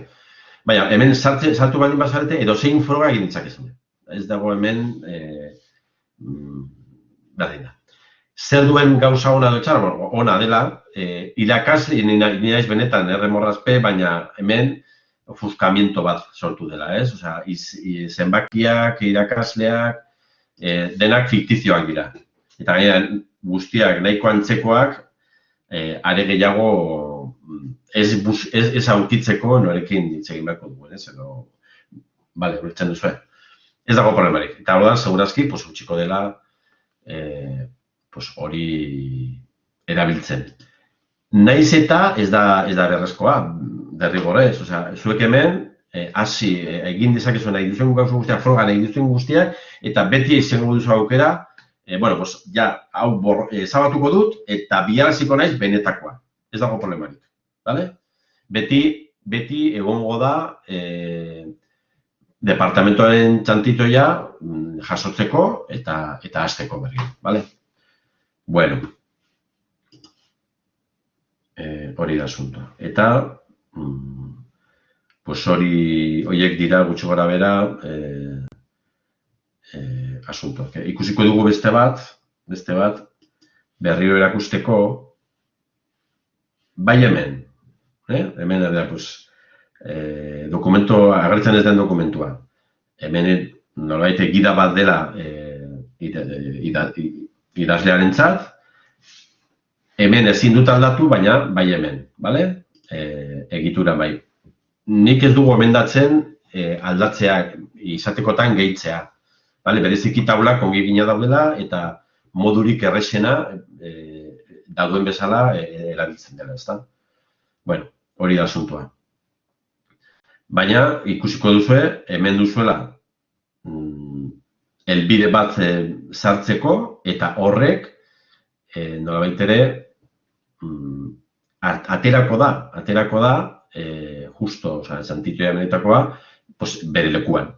Baina, hemen saltu baldin bazarete, edo zein froga egin ditzakezune. Ez dago hemen, berdin da. Zer duen gauza ona edo txarra? Ona dela, irakasle, nire benetan erremorrazpe, baina hemen ofuscamiento bat sortu dela, ez? Osea, zenbakiak, irakasleak, denak fiktizioak dira. Eta gaina guztiak nahiko antzekoak, are gehiago ez aurkitzeko norekin hitz egin beharko duen, ez? Edo, bale, ulertzen duzu, ez dago problemarik. Eta hori da, segurazki, utxiko dela hori erabiltzen. Naiz eta ez da berrezkoa, derrigorrez, zuek hemen, hasi egin dezakezu nahi duzuen gauza guztiak, froga nahi duzuen guztiak, eta beti izango duzu aukera, bueno, pues, ja, hau ezabatuko dut, eta biharaziko naiz benetakoa. Ez dago problemarik, bale? Beti egongo da departamentoaren txantitoia jasotzeko eta hasteko berri, bale? Bueno, hori da asuntoa. Eta, pues horiek dira gutxi gora bera asuntoak. Ikusiko dugu beste bat, berriro erakusteko, bai hemen, hemen da, pues, dokumento, agertzen ez den dokumentua. Hemen nolabait gida bat dela idazlearentzat, hemen ezin dut aldatu, baina bai hemen, bale? Egitura bai. Nik ez dugu emendatzen aldatzea, izatekotan gehitzea. Bale, bereziki taulak ongi gina daudela eta modurik errexena dauden bezala erabiltzen dela, ezta? Bueno, hori da asuntoa. Baina, ikusiko duzue, hemen duzuela helbide bat sartzeko eta horrek nolabait ere aterako da justo, txantitoia benetakoa, bere lekuan.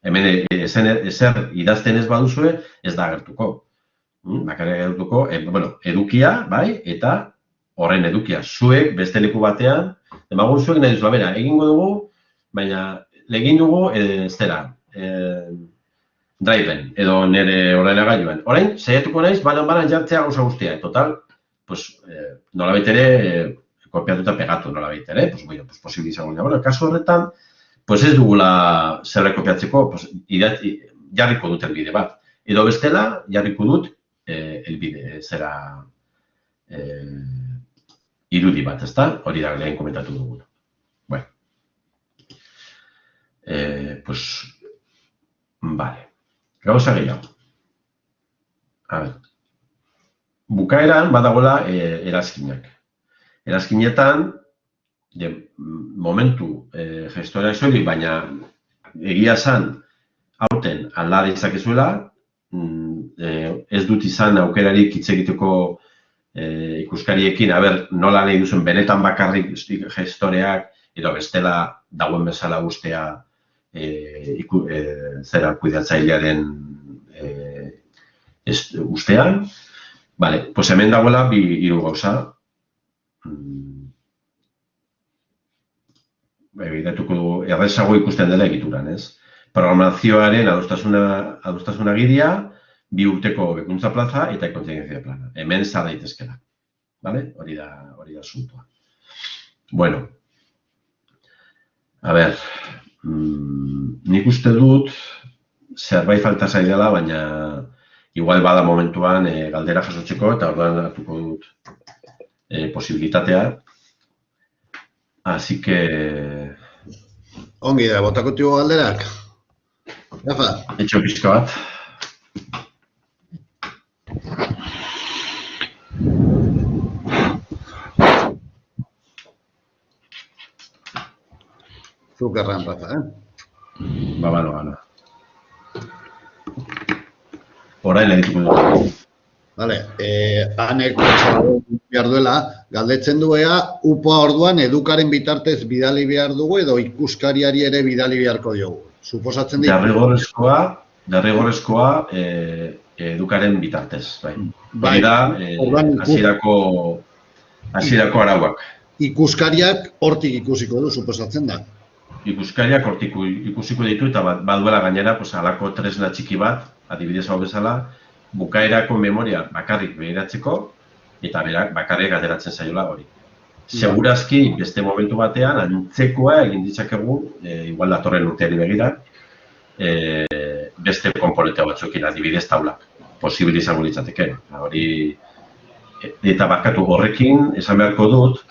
Hemen ezer idazten ez baduzue, ez da agertuko. Bakarrik agertuko, edukia, bai, eta horren edukia. Zuek, beste leku batean, demagun zuek nahi duzula, bera, egingo dugu, baina egin dugu, driven, edo nire ordenagailuan. Orain, saiatuko naiz, banan jartzea gauza guztia. Total, nolabait ere, kopiatu eta pegatu nolabait ere, posible izango dira. Kasu horretan, pues ez dugula zerra kopiatzeko, jarriko dut elbide bat. Edo bestela, jarriko dut elbide, zera irudi bat, ezta? Hori da lehen komentatu dugu. Bueno. Pues, vale. Gauza gehiago. A ver. Bukaeran badagoela erazkinak. Erazkinetan, momentu gestoreak soilik, baina egia esan aurten alda dezakezuela, ez dut izan aukerarik hitz egiteko ikuskariekin, nola nahi duzen benetan bakarrik gestoreak, edo bestela dagoen bezala guztia zera kuidatzailearen ustean. Vale, pues hemen dagoela hiru gauza. Begiratuko dugu, errezago ikusten dela egituran, ez? Programazioaren adostasun agiria, 2 urteko hobekuntza plaza eta kontzientzia plana. Hemen zar daitezkela. Bale? Hori da asuntoa. Bueno. A ber, nik uste dut zerbait falta zaidala, baina igual bada momentuan galdera jasotzeko eta orduan hartuko dut posibilitatea. Así que... Ongi da, botako tibo galderak. Rafa. Etxo pixka bat. Zukerran, Rafa, Bana. Orain egituko dut. Vale, hanek behar duela, galdetzen duea, UPA orduan edukaren bitartez bidali behar dugu edo ikuskariari ere bidali beharko diogu. Suposatzen ditu? Derrigorrezkoa edukaren bitartez, bai. Hori da, hasierako arauak. Ikuskariak hortik ikusiko du, suposatzen da? Ikuskariak hortik ikusiko ditu eta baduela gainera, halako tresna txiki bat, adibidez hau bezala, bukaerako memoria bakarrik behiratzeko eta bakarrik ateratzen zaiola hori. Segurazki, beste momentu batean, antzekoa egin ditzakegu, igual datorren urteari begira, beste komponente batzuekin, adibidez taulak, posibil izango litzateke. Eta barkatu horrekin, esan beharko dut,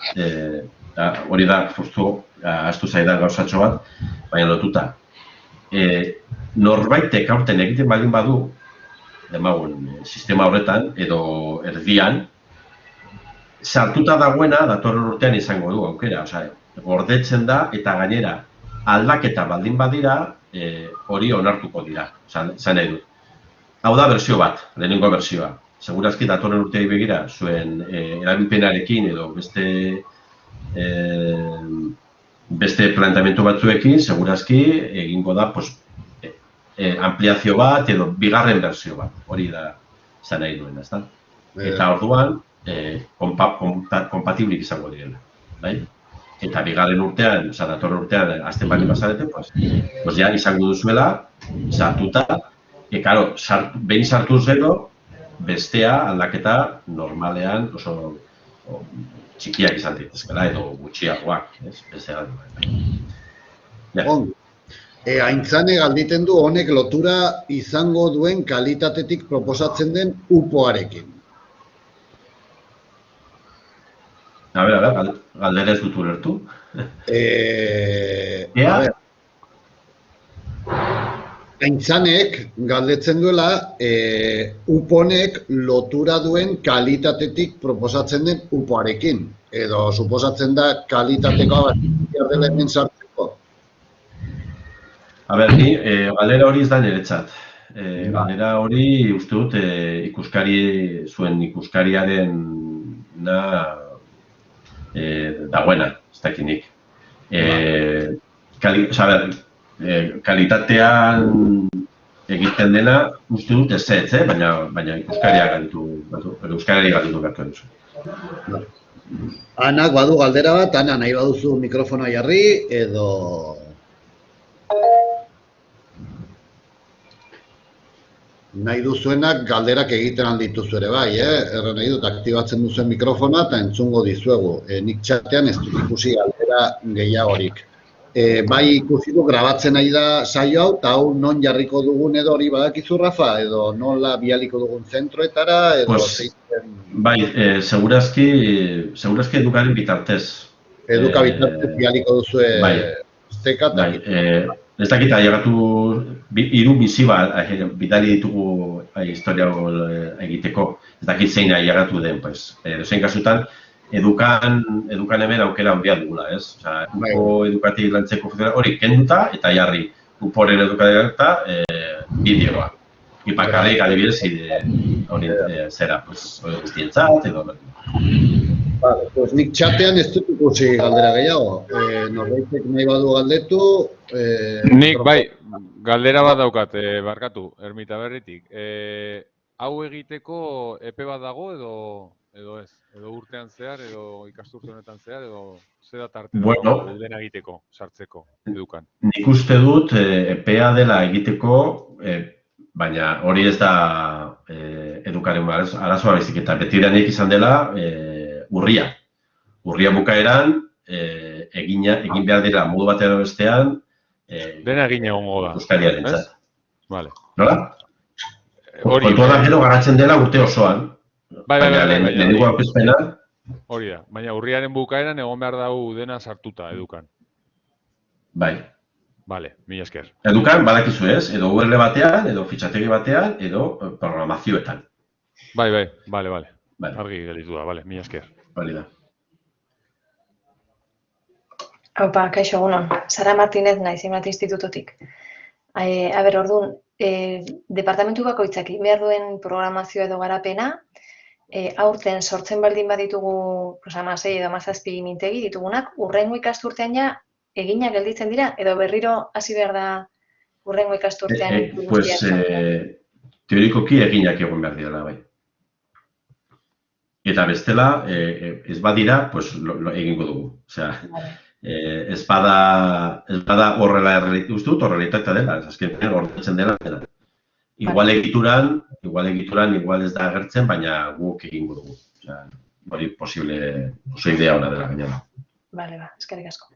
hori da, justu, ahaztu zaidan gauzatxo bat, baina lotuta. Norbaitek aurten egiten baldin badu, demagun, sistema horretan, edo erdian, sartuta dagoena, datorren urtean izango du aukera, gordetzen da, eta gainera, aldaketa baldin badira, hori onartuko dira, zan nahi dut. Hau da bersio bat, lehenengo bersioa. Segurazki datorren urteei begira, zuen erabilpenarekin edo beste planteamendu batzuekin, segurazki egingo da ampliazio bat edo bigarren bersio bat. Hori da izan nahi duena, ezta? Eta orduan, kompatiblik izango direla. Bai? Eta bigarren urtean, datorren urtean, azten bali bazarete, ja izango duzuela, sartuta, claro, behin sartuz gero, bestea aldaketa normalean oso txikiak izan daitezkela edo gutxiagoak, ez? Bestea. Aintzane galditen du honek lotura izango duen kalitatetik proposatzen den upoarekin. A ver, galdera ez dut ulertu. Aintzanek galdetzen duela uponek lotura duen kalitatetik proposatzen den upoarekin. Edo suposatzen da kalitateko bat dela hemen sartzeko. A ber, galdera hori ez da niretzat. Galdera hori uste dut zuen ikuskariaren dagoena, ez dakinik. Kalitatean egiten dena uste dut ez, baina ikuskariari galditu beharko duzu. Anak badu galdera bat, Ana, nahi baduzu mikrofonoa jarri, edo... Nahi duzuenak galderak egiten aldituzu ere bai, erra nahi dut, aktibatzen duzuen mikrofona eta entzungo dizuegu. Nik txatean ez dut ikusi galdera gehiagorik. Bai ikusi du grabatzen nahi da saio hau, eta hau non jarriko dugun edo hori badakizu, Rafa, edo nola bialiko dugun zentroetara, edo zeiten... Bai, segurazki edukaren bitartez. Eduka bitartez bialiko duzue zekatak. Ez dakit ailegatu hiru misiba bidali ditugu historia egiteko. Ez dakit zein ailegatu den, edozein kasutan, edukan hemen aukera handia dugula, ez? Edukatik lantzeko hori kenduta eta jarri uporen edukatik bideoa. Ipakarrik adibidez hori zera, guztientzat edo... Vale, pues nik txatean ez dut ikusi galdera gehiago. Norbaitek nahi badu galdetu... Nik bai, galdera bat daukat, barkatu, Ermita Berritik. Hau egiteko epe bat dago edo ez? Edo urtean zehar, edo ikasturte honetan zehar, edo zera tarte dago dena egiteko, sartzeko, edukan? Nik uste dut epea dela egiteko, baina hori ez da edukaren arazoa baizik eta betidanik izan dela urria. Urria bukaeran, egin behar dira modu batean bestean, dena egin egongo da. Euskariarentzat. Vale. Nola? Kontuan gero garatzen dela urte osoan. Baina lehenengo aurkezpena. Hori da, baina urriaren bukaeran egon behar dugu dena sartuta edukan. Bai. Vale, mila esker. Edukan, badakizu ez, edo URL batean, edo fitxategi batean, edo programazioetan. Bai, bale. Argi gelitu da, bale, mila esker. Bali da. Haupa, kaixo, egunon. Sara Martinez naiz, Imat Institutotik. Orduan, departamentu bakoitzak behar duen programazioa edo garapena, aurten sortzen baldin baditugu 16 edo 17 mintegi ditugunak, urrengo ikasturtean ja eginak gelditzen dira, edo berriro hasi behar da urrengo ikasturtean? Teorikoki eginak egon behar dira, bai. Eta bestela, ez badira, egingo dugu. Osea, ez bada horrela errealitatea dela, azkenean horretzen dela. Igual egituran, igual ez da agertzen, baina guk egingo dugu. Osea, hori posible, oso idea hona dela gainera. Bale, eskerrik asko.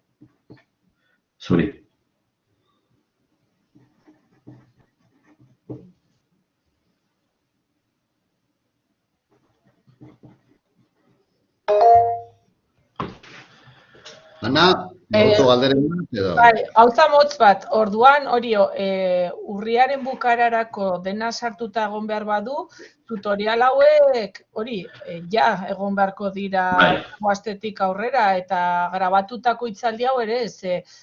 Zuri. Ana, Gauzo galderen bat, edo? Bai, gauza motz bat, orduan, urriaren bukararako dena sartuta egon behar badu, tutorial hauek, egon beharko dira astetik aurrera, eta grabatutako hitzaldi hau ere,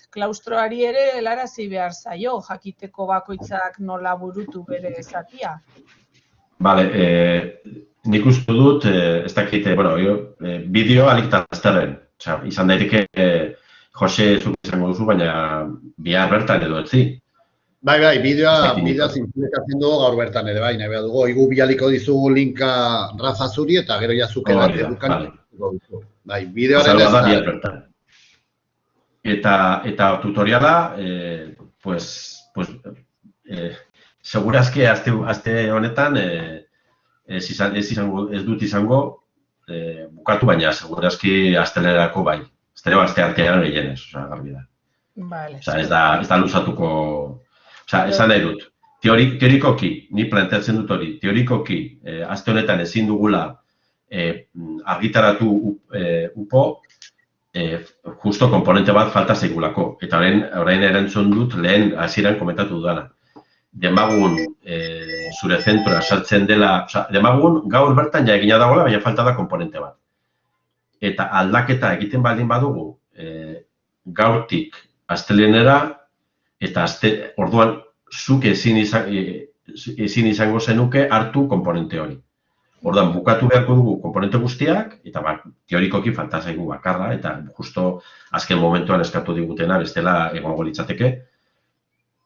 klaustroari ere helarazi behar zaio, jakiteko bakoitzak nola burutu bere zatia. Bale, nik uste dut, ez dakite, bideo aliktan azterren, izan daiteke, Jose, zuk izango duzu, baina bihar bertan edo etzi. Bai, bideoa zintzilekatzen dugu gaur bertan ere, bai, nahi behar dugu. Igu bialiko dizugu linka Rafa zuri eta gero jazuke bat edukan. Bai, bideoaren ez da. Eta tutoriala, segurazki aste honetan ez dut izango bukatu, baina segurazki astelenerako bai. Aste artean gehienez, garbi da. Ez da luzatuko, esan nahi dut. Teorikoki, ni planteatzen dut hori, teorikoki, aste honetan ezin dugula argitaratu upo, justo komponente bat falta zaigulako. Eta orain erantzun dut lehen hasieran komentatu dudana. Demagun zure zentroa sartzen dela, demagun gaur bertan ja egina dagoela, baina falta da komponente bat. Eta aldaketa egiten baldin badugu gaurtik astelehenera, eta orduan zuk ezin izango zenuke hartu komponente hori. Orduan bukatu beharko dugu komponente guztiak, eta teorikoki falta zaigu bakarra, eta justo azken momentuan eskatu digutena bestela egongo litzateke.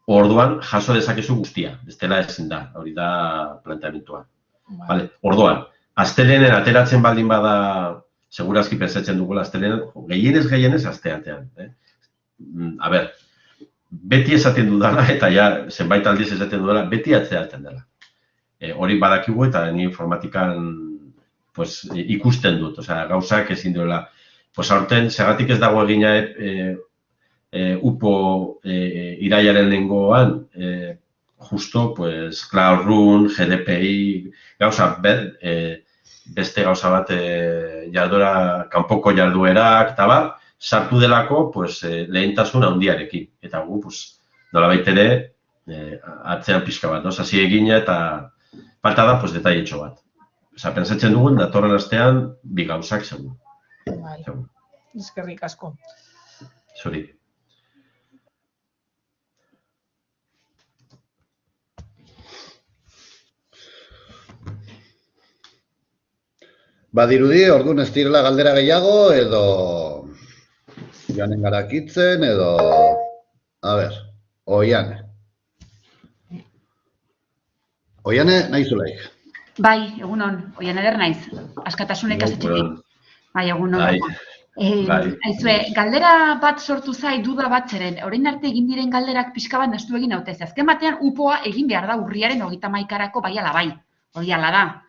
Orduan jaso dezakezu guztia, bestela ezin da, hori da planteamentua. Orduan, astelehenen ateratzen baldin bada, segurazki pensatzen dugula astelehenen, gehienez asteatean. Beti esaten dudala, eta zenbait aldiz esaten dudala, beti atzeratzen dela. Hori badakigu eta ni informatikan ikusten dut, gauzak ezin duela. Aurten, zergatik ez dago egina UPO irailaren lehengoan, justo, Cloudrun, GDPI, gauza, beste gauza bat kanpoko jarduerak, eta bat, sartu delako lehentasun handiarekin. Eta gu, nolabait ere, atzean pixka bat, hasi egina eta falta da, detailetxo bat. Pentsatzen dugun, datorren astean, bi gauzak segun. Eskerrik asko. Zuri. Badirudi, orduan ez direla galdera gehiago, edo joanen garakitzen, edo... Oiane. Oiane, nahi zulaik. Bai, egunon, Oiane eder naiz, askatasunek azetxetik. Bai, egunon. Aizue, galdera bat sortu zai, duda bat zeren, orain arte egin diren galderak pixka bat nastu egin hautez. Azken batean, UPOa egin behar da urriaren 31 bai ala bai, hori ala da.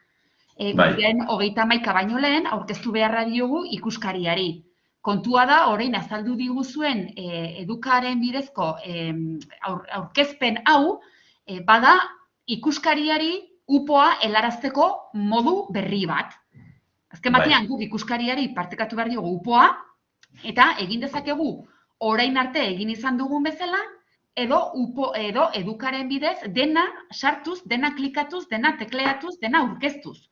Urriaren 31 baino lehen, aurkeztu beharra diogu ikuskariari. Kontua da, orain azaldu diguzuen edukaren bidezko aurkezpen hau, bada ikuskariari UPOa helarazteko modu berri bat. Azken batean, guk ikuskariari partekatu behar diogu UPOa, eta egin dezakegu orain arte egin izan dugun bezala, edo edukaren bidez dena sartuz, dena klikatuz, dena tekleatuz, dena aurkeztuz.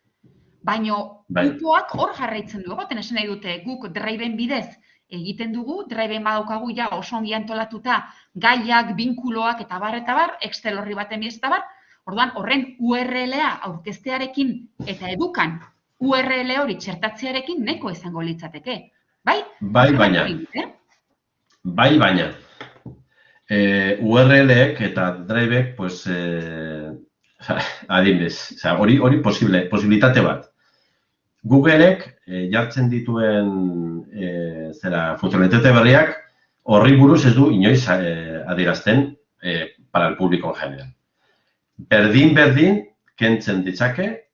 Baina UPOak hor jarraitzen du, egoten esan nahi dute guk driven bidez egiten dugu, driven badaukagu ja oso ongi antolatuta gaiak, binkuloak eta bar, Excel horri baten bidez eta bar, orduan horren URL-a aurkeztearekin eta edukan URL hori txertatzearekin neko izango litzateke. Bai? Bai, baina. URL-ek eta drivek, adibidez, hori posibilitate bat. Googleek jartzen dituen funtzionalitate berriak horri buruz ez du inoiz adierazten para el público en general. Berdin kentzen ditzake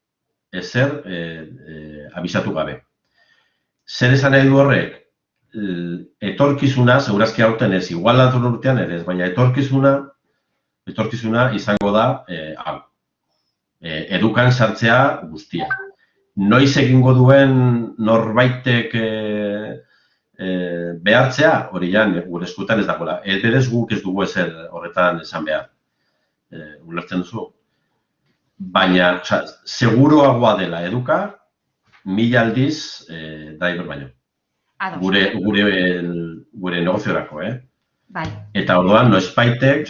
ezer abisatu gabe. Zer esan nahi du horrek? Etorkizuna, segurazki aurten ez, igual datorren urtean ere ez, baina etorkizuna izango da edukan sartzea guztia. Noiz egingo duen norbaitek behartzea, hori jan, gure eskutan ez dagoela. Berez guk ez dugu ezer horretan esan behar. Ulertzen duzu. Baina, seguruagoa dela eduka, 1000 aldiz driver baino. Gure negoziorako, Bai. Eta orduan, noizbaitek,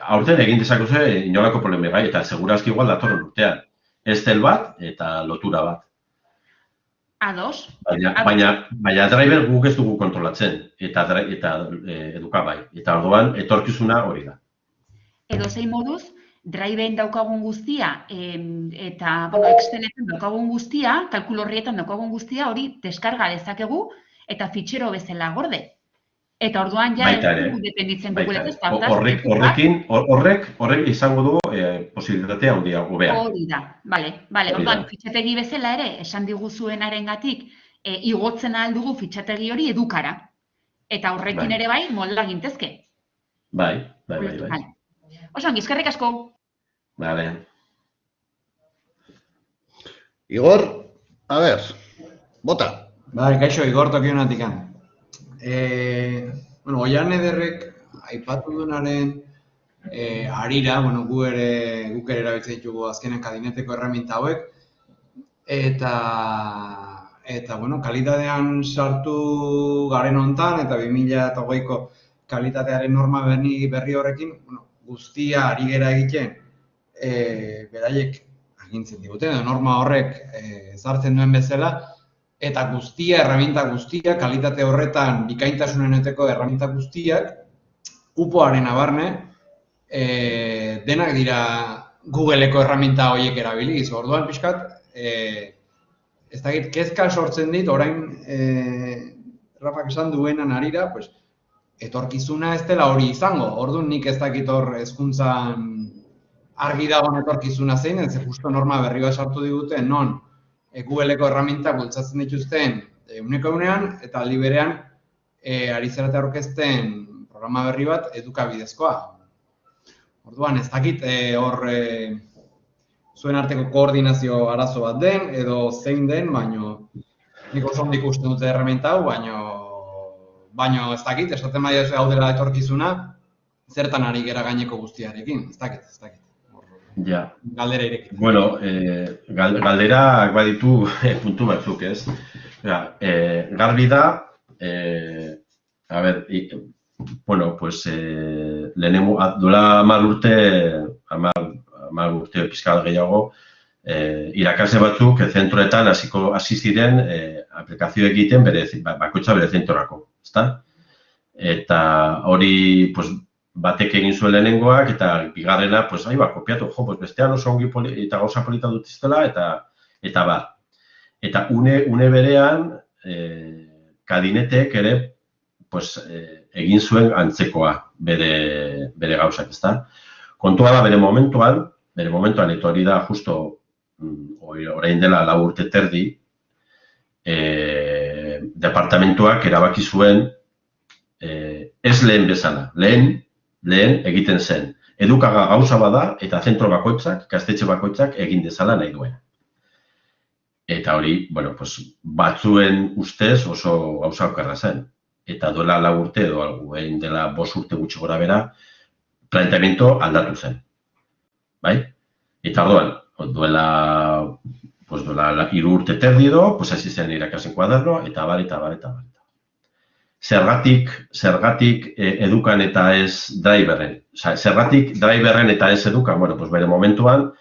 aurten egin dezakezu inolako probleme gai, eta segurazki igual datorren urtean. Estel bat eta lotura bat. Ados. Baina driver guk ez dugu kontrolatzen, eta eduka bai. Eta orduan, etorkizuna hori da. Edo zein moduz, driveren daukagun guztia, eta Exceletan daukagun guztia, kalkulu horrietan daukagun guztia, hori deskarga dezakegu, eta fitxero bezala gorde. Eta orduan ja ez dugu dependitzen Googleetaz. Horrek izango du posibilitatea handia hobea. Hori da, bale. Orduan, fitxategi bezala ere, esan diguzuenarengatik, igotzen ahal dugu fitxategi hori edukara. Eta horrekin ere bai, molda gintezke. Bai. Oso, eskerrik asko. Bale. Igor, a ber, bota. Bai, kaixo, Igor Tokionatik. Oian Ederrek aipatu dunaren harira, guk ere erabiltzen ditugu azkenean kabineteko erreminta hauek, eta kalitatean sartu garen hontan, eta 2008ko kalitatearen norma berri horrekin, guztia ari gera egiten, beraiek agintzen diguten, norma horrek ezartzen duen bezala, eta erreminta guztiak, kalitate horretan bikaintasuneneteko erreminta guztiak, kupoaren abarne, denak dira Googleko erreminta horiek erabiliz. Orduan pixkat, ez dakit, kezka sortzen dit, orain Rafak esan duenan harira, etorkizuna ez dela hori izango. Orduan nik ez dakit hor hezkuntzan argi dagoen etorkizuna zein, ez justo norma berri bat sartu diguten, non Googleko erramintak bultzatzen dituzten uneko egunean, eta aldi berean ari zarete aurkezten programa berri bat edukabidezkoa. Orduan, ez dakit hor zuen arteko koordinazio arazo bat den, edo zein den, baino nik oso ondik uste dute erraminta hau, baino ez dakit, esaten maia hau dela etorkizuna, zertan ari gera gaineko guztiarekin, ez dakit. Ja. Galdera irekit. Bueno, galderak baditu puntu batzuk, ez? Garbi da, lehenengo, duela 10 urte pizkat gehiago, irakasle batzuk zentroetan hasi ziren aplikazio egiten bakoitza bere zentrorako, ezta? Eta hori, batek egin zuen lehenengoak, eta bigarrena, kopiatu, bestean oso ongi eta gauza polita dut iztela, eta bar. Eta une berean, kadinetek ere egin zuen antzekoa bere gauzak, ezta? Kontua da bere momentuan, eta hori da justo orain dela 4 urte terdi, departamentuak erabaki zuen ez lehen bezala, lehen egiten zen. Edukaga gauza bada eta zentro bakoitzak, ikastetxe bakoitzak egin dezala nahi duen. Eta hori, batzuen ustez oso gauza okerra zen. Eta duela 4 urte edo egin dela 5 urte gutxi gora bera, planteamiento aldatu zen. Bai? Eta orduan, duela 3 urte terdi edo, hasi zen irakasen kuaderno, eta bar. Zergatik edukan eta ez driverren. Zergatik driverren eta ez edukan, bere momentuan,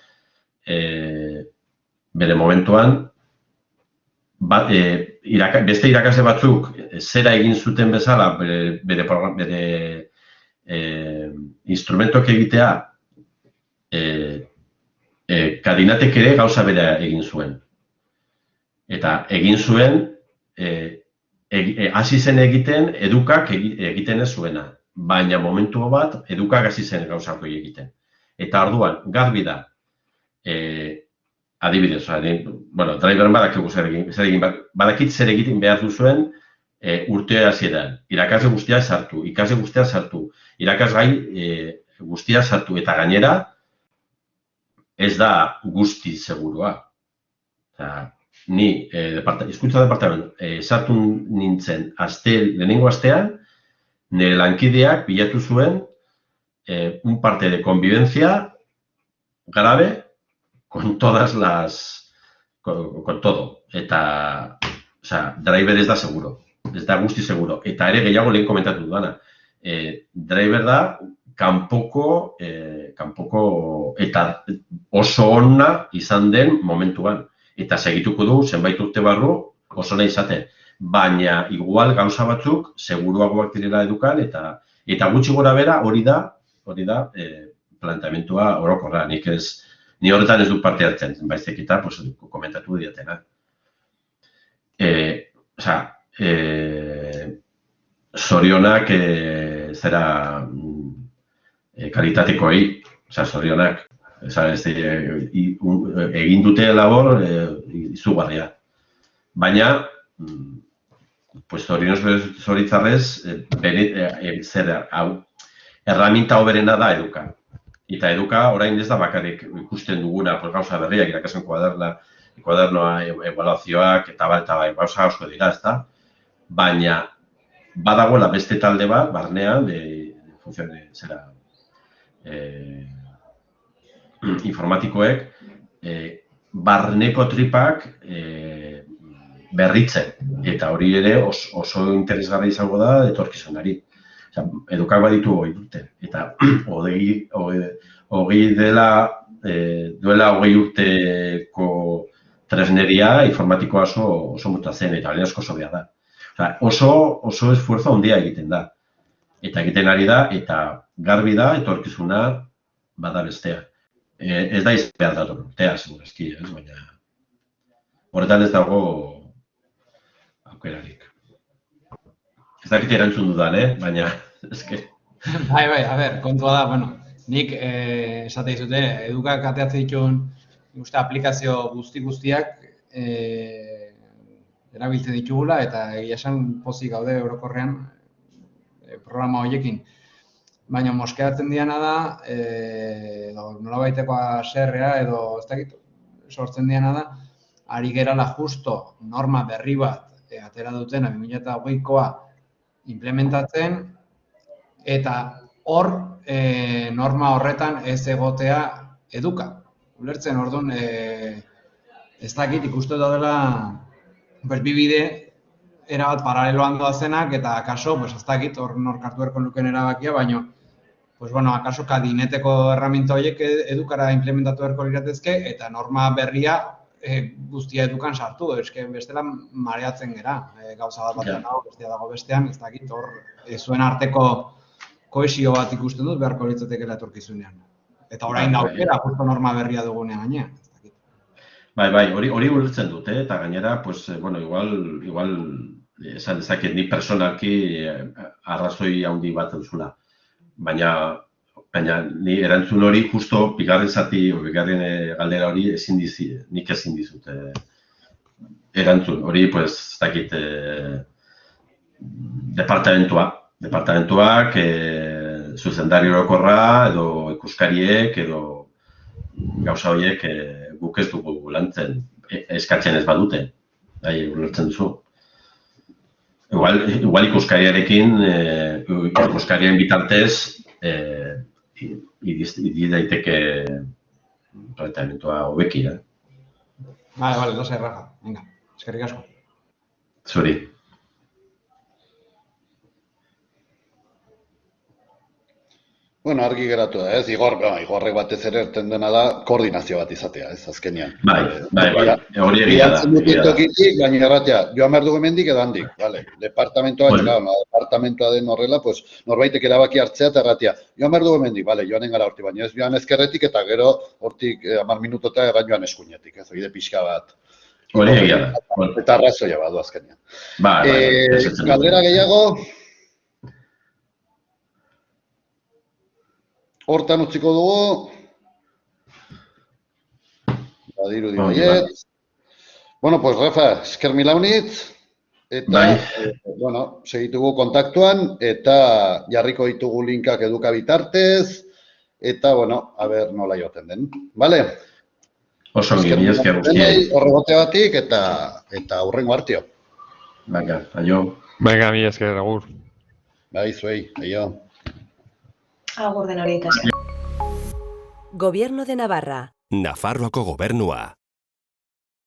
beste irakasle batzuk zera egin zuten bezala bere instrumentoak egitea, kadinatek ere gauza bera egin zuen. Eta egin zuen, hasi zen egiten edukak egiten ez zuena, baina momentu bat edukak hasi zen gauzako egiten. Eta orduan, garbi da, adibidez, driveren badakit zer egiten behar duzuen urte hasieran. Irakasle guztia sartu, ikasle guztia sartu, irakasgai guztia sartu, eta gainera ez da guzti segurua. ni hizkuntza departamentu sartu nintzen lehenengo astean, nire lankideak bilatu zuen un parte de convivencia grave con todas las... con todo. Eta, driver ez da seguro. Ez da guzti seguro. Eta ere gehiago lehen komentatu dudana. Driver da, kanpoko eta oso ona izan den momentuan. Eta segituko du, zenbait urte barru, oso nahi izate. Baina, igual gauza batzuk, seguruagoak direla edukan, eta gutxi gora bera hori da planteamentua orokorra. Ni horretan ez dut parte hartzen, baizik eta komentatu diatena. Zorionak zera kalitatekoei, zorionak, egin dute labor izugarria. Baina, zoritzarrez, erraminta hoberena da eduka. Eta eduka orain ez da bakarrik ikusten duguna gauza berriak, irakasen kuadernoa, ebaluazioak, eta gauza asko dira, ez da? Baina, badagoela beste talde bat, barnean, informatikoek, barneko tripak berritzen. Eta hori ere oso interesgarri izango da etorkizunari. Edukak baditu hori dute. Eta duela 20 urteko tresneria informatikoa oso muta zen, eta lehen asko sobea da. Oso esfuerzo handia egiten da. Eta egiten ari da, eta garbi da, etorkizuna bada bestea. Ez da izan da urtea, segurazki, baina horretan ez dago aukerarik. Ez dakit erantzun dudan, baina eske. Bai, a ber, kontua da, nik esate dizute, edukak ateatzen dituen aplikazio guztiak erabiltzen ditugula, eta egia esan pozik gaude orokorrean programa horiekin. Baina moskeatzen diana da, nolabaiteko haserrea edo ez dakit sortzen diana da, ari gerala justo norma berri bat atera duten 2008koa implementatzen, eta hor norma horretan ez egotea eduka. Ulertzen, orduan, ez dakit ikustu daudela bi bide erabat paraleloan doazenak, eta akaso, ez dakit hor nork hartu erko luken erabakia, baina akaso kadineteko erraminta horiek edukara implementatu erko liratezke, eta norma berria guztia edukan sartu, bestela mareatzen gera, gauza bat batean dago, bestia dago bestean, ez dakit hor zuen arteko kohesio bat ikusten dut beharko litzatekela etorkizunean. Eta orain daukera, justo norma berria dugunean gaina. Bai, hori ulertzen dut, eta gainera, igual, esan dezaket ni personalki arrazoi handi bat duzula. Baina ni erantzun hori justo bigarren galdera hori nik ezin dizut erantzun. Hori, ez dakit, departamentuak, zuzendari orokorra, edo ikuskariek, edo gauza horiek guk ez dugu lantzen, eskatzen ez badute, ulertzen duzu. Igual ikuskariarekin, ikuskarien bitartez, idi daiteke planteamentua hobeki, Vale, no se raja. Venga, eskerrik asko. Zuri. Bueno, argi geratu da, ez? Igorrek batez ere erten dena da koordinazio bat izatea, ez? Azkenean. Bai, hori egia da. Baina erratea, joan behar dugu hemendik edo handik, departamentoa, departamentoa den horrela, norbaitek erabaki hartzea eta erratea, joan behar dugu hemendik, joanen gara hortik, baina ez joan ezkerretik eta gero hortik 10 minutota erran joan eskuinetik, ez? Oide pixka bat. Hori egia da. Eta arrazoia badu azkenean. Galdera gehiago, hortan utziko dugu, badirudi baiet. Bueno, pues Rafa, esker milaunitz, eta, segitugu kontaktuan, eta jarriko ditugu linkak eduka bitartez, eta, a ber nola joaten den, bale? Oso ongi, mila esker guztiei. Horregote batik eta aurrengo artio. Baka, aio. Venga, mila esker, agur. Bai, zuei, aio. Agur den hori ikasi. Gobierno de Navarra. Nafarroako gobernua.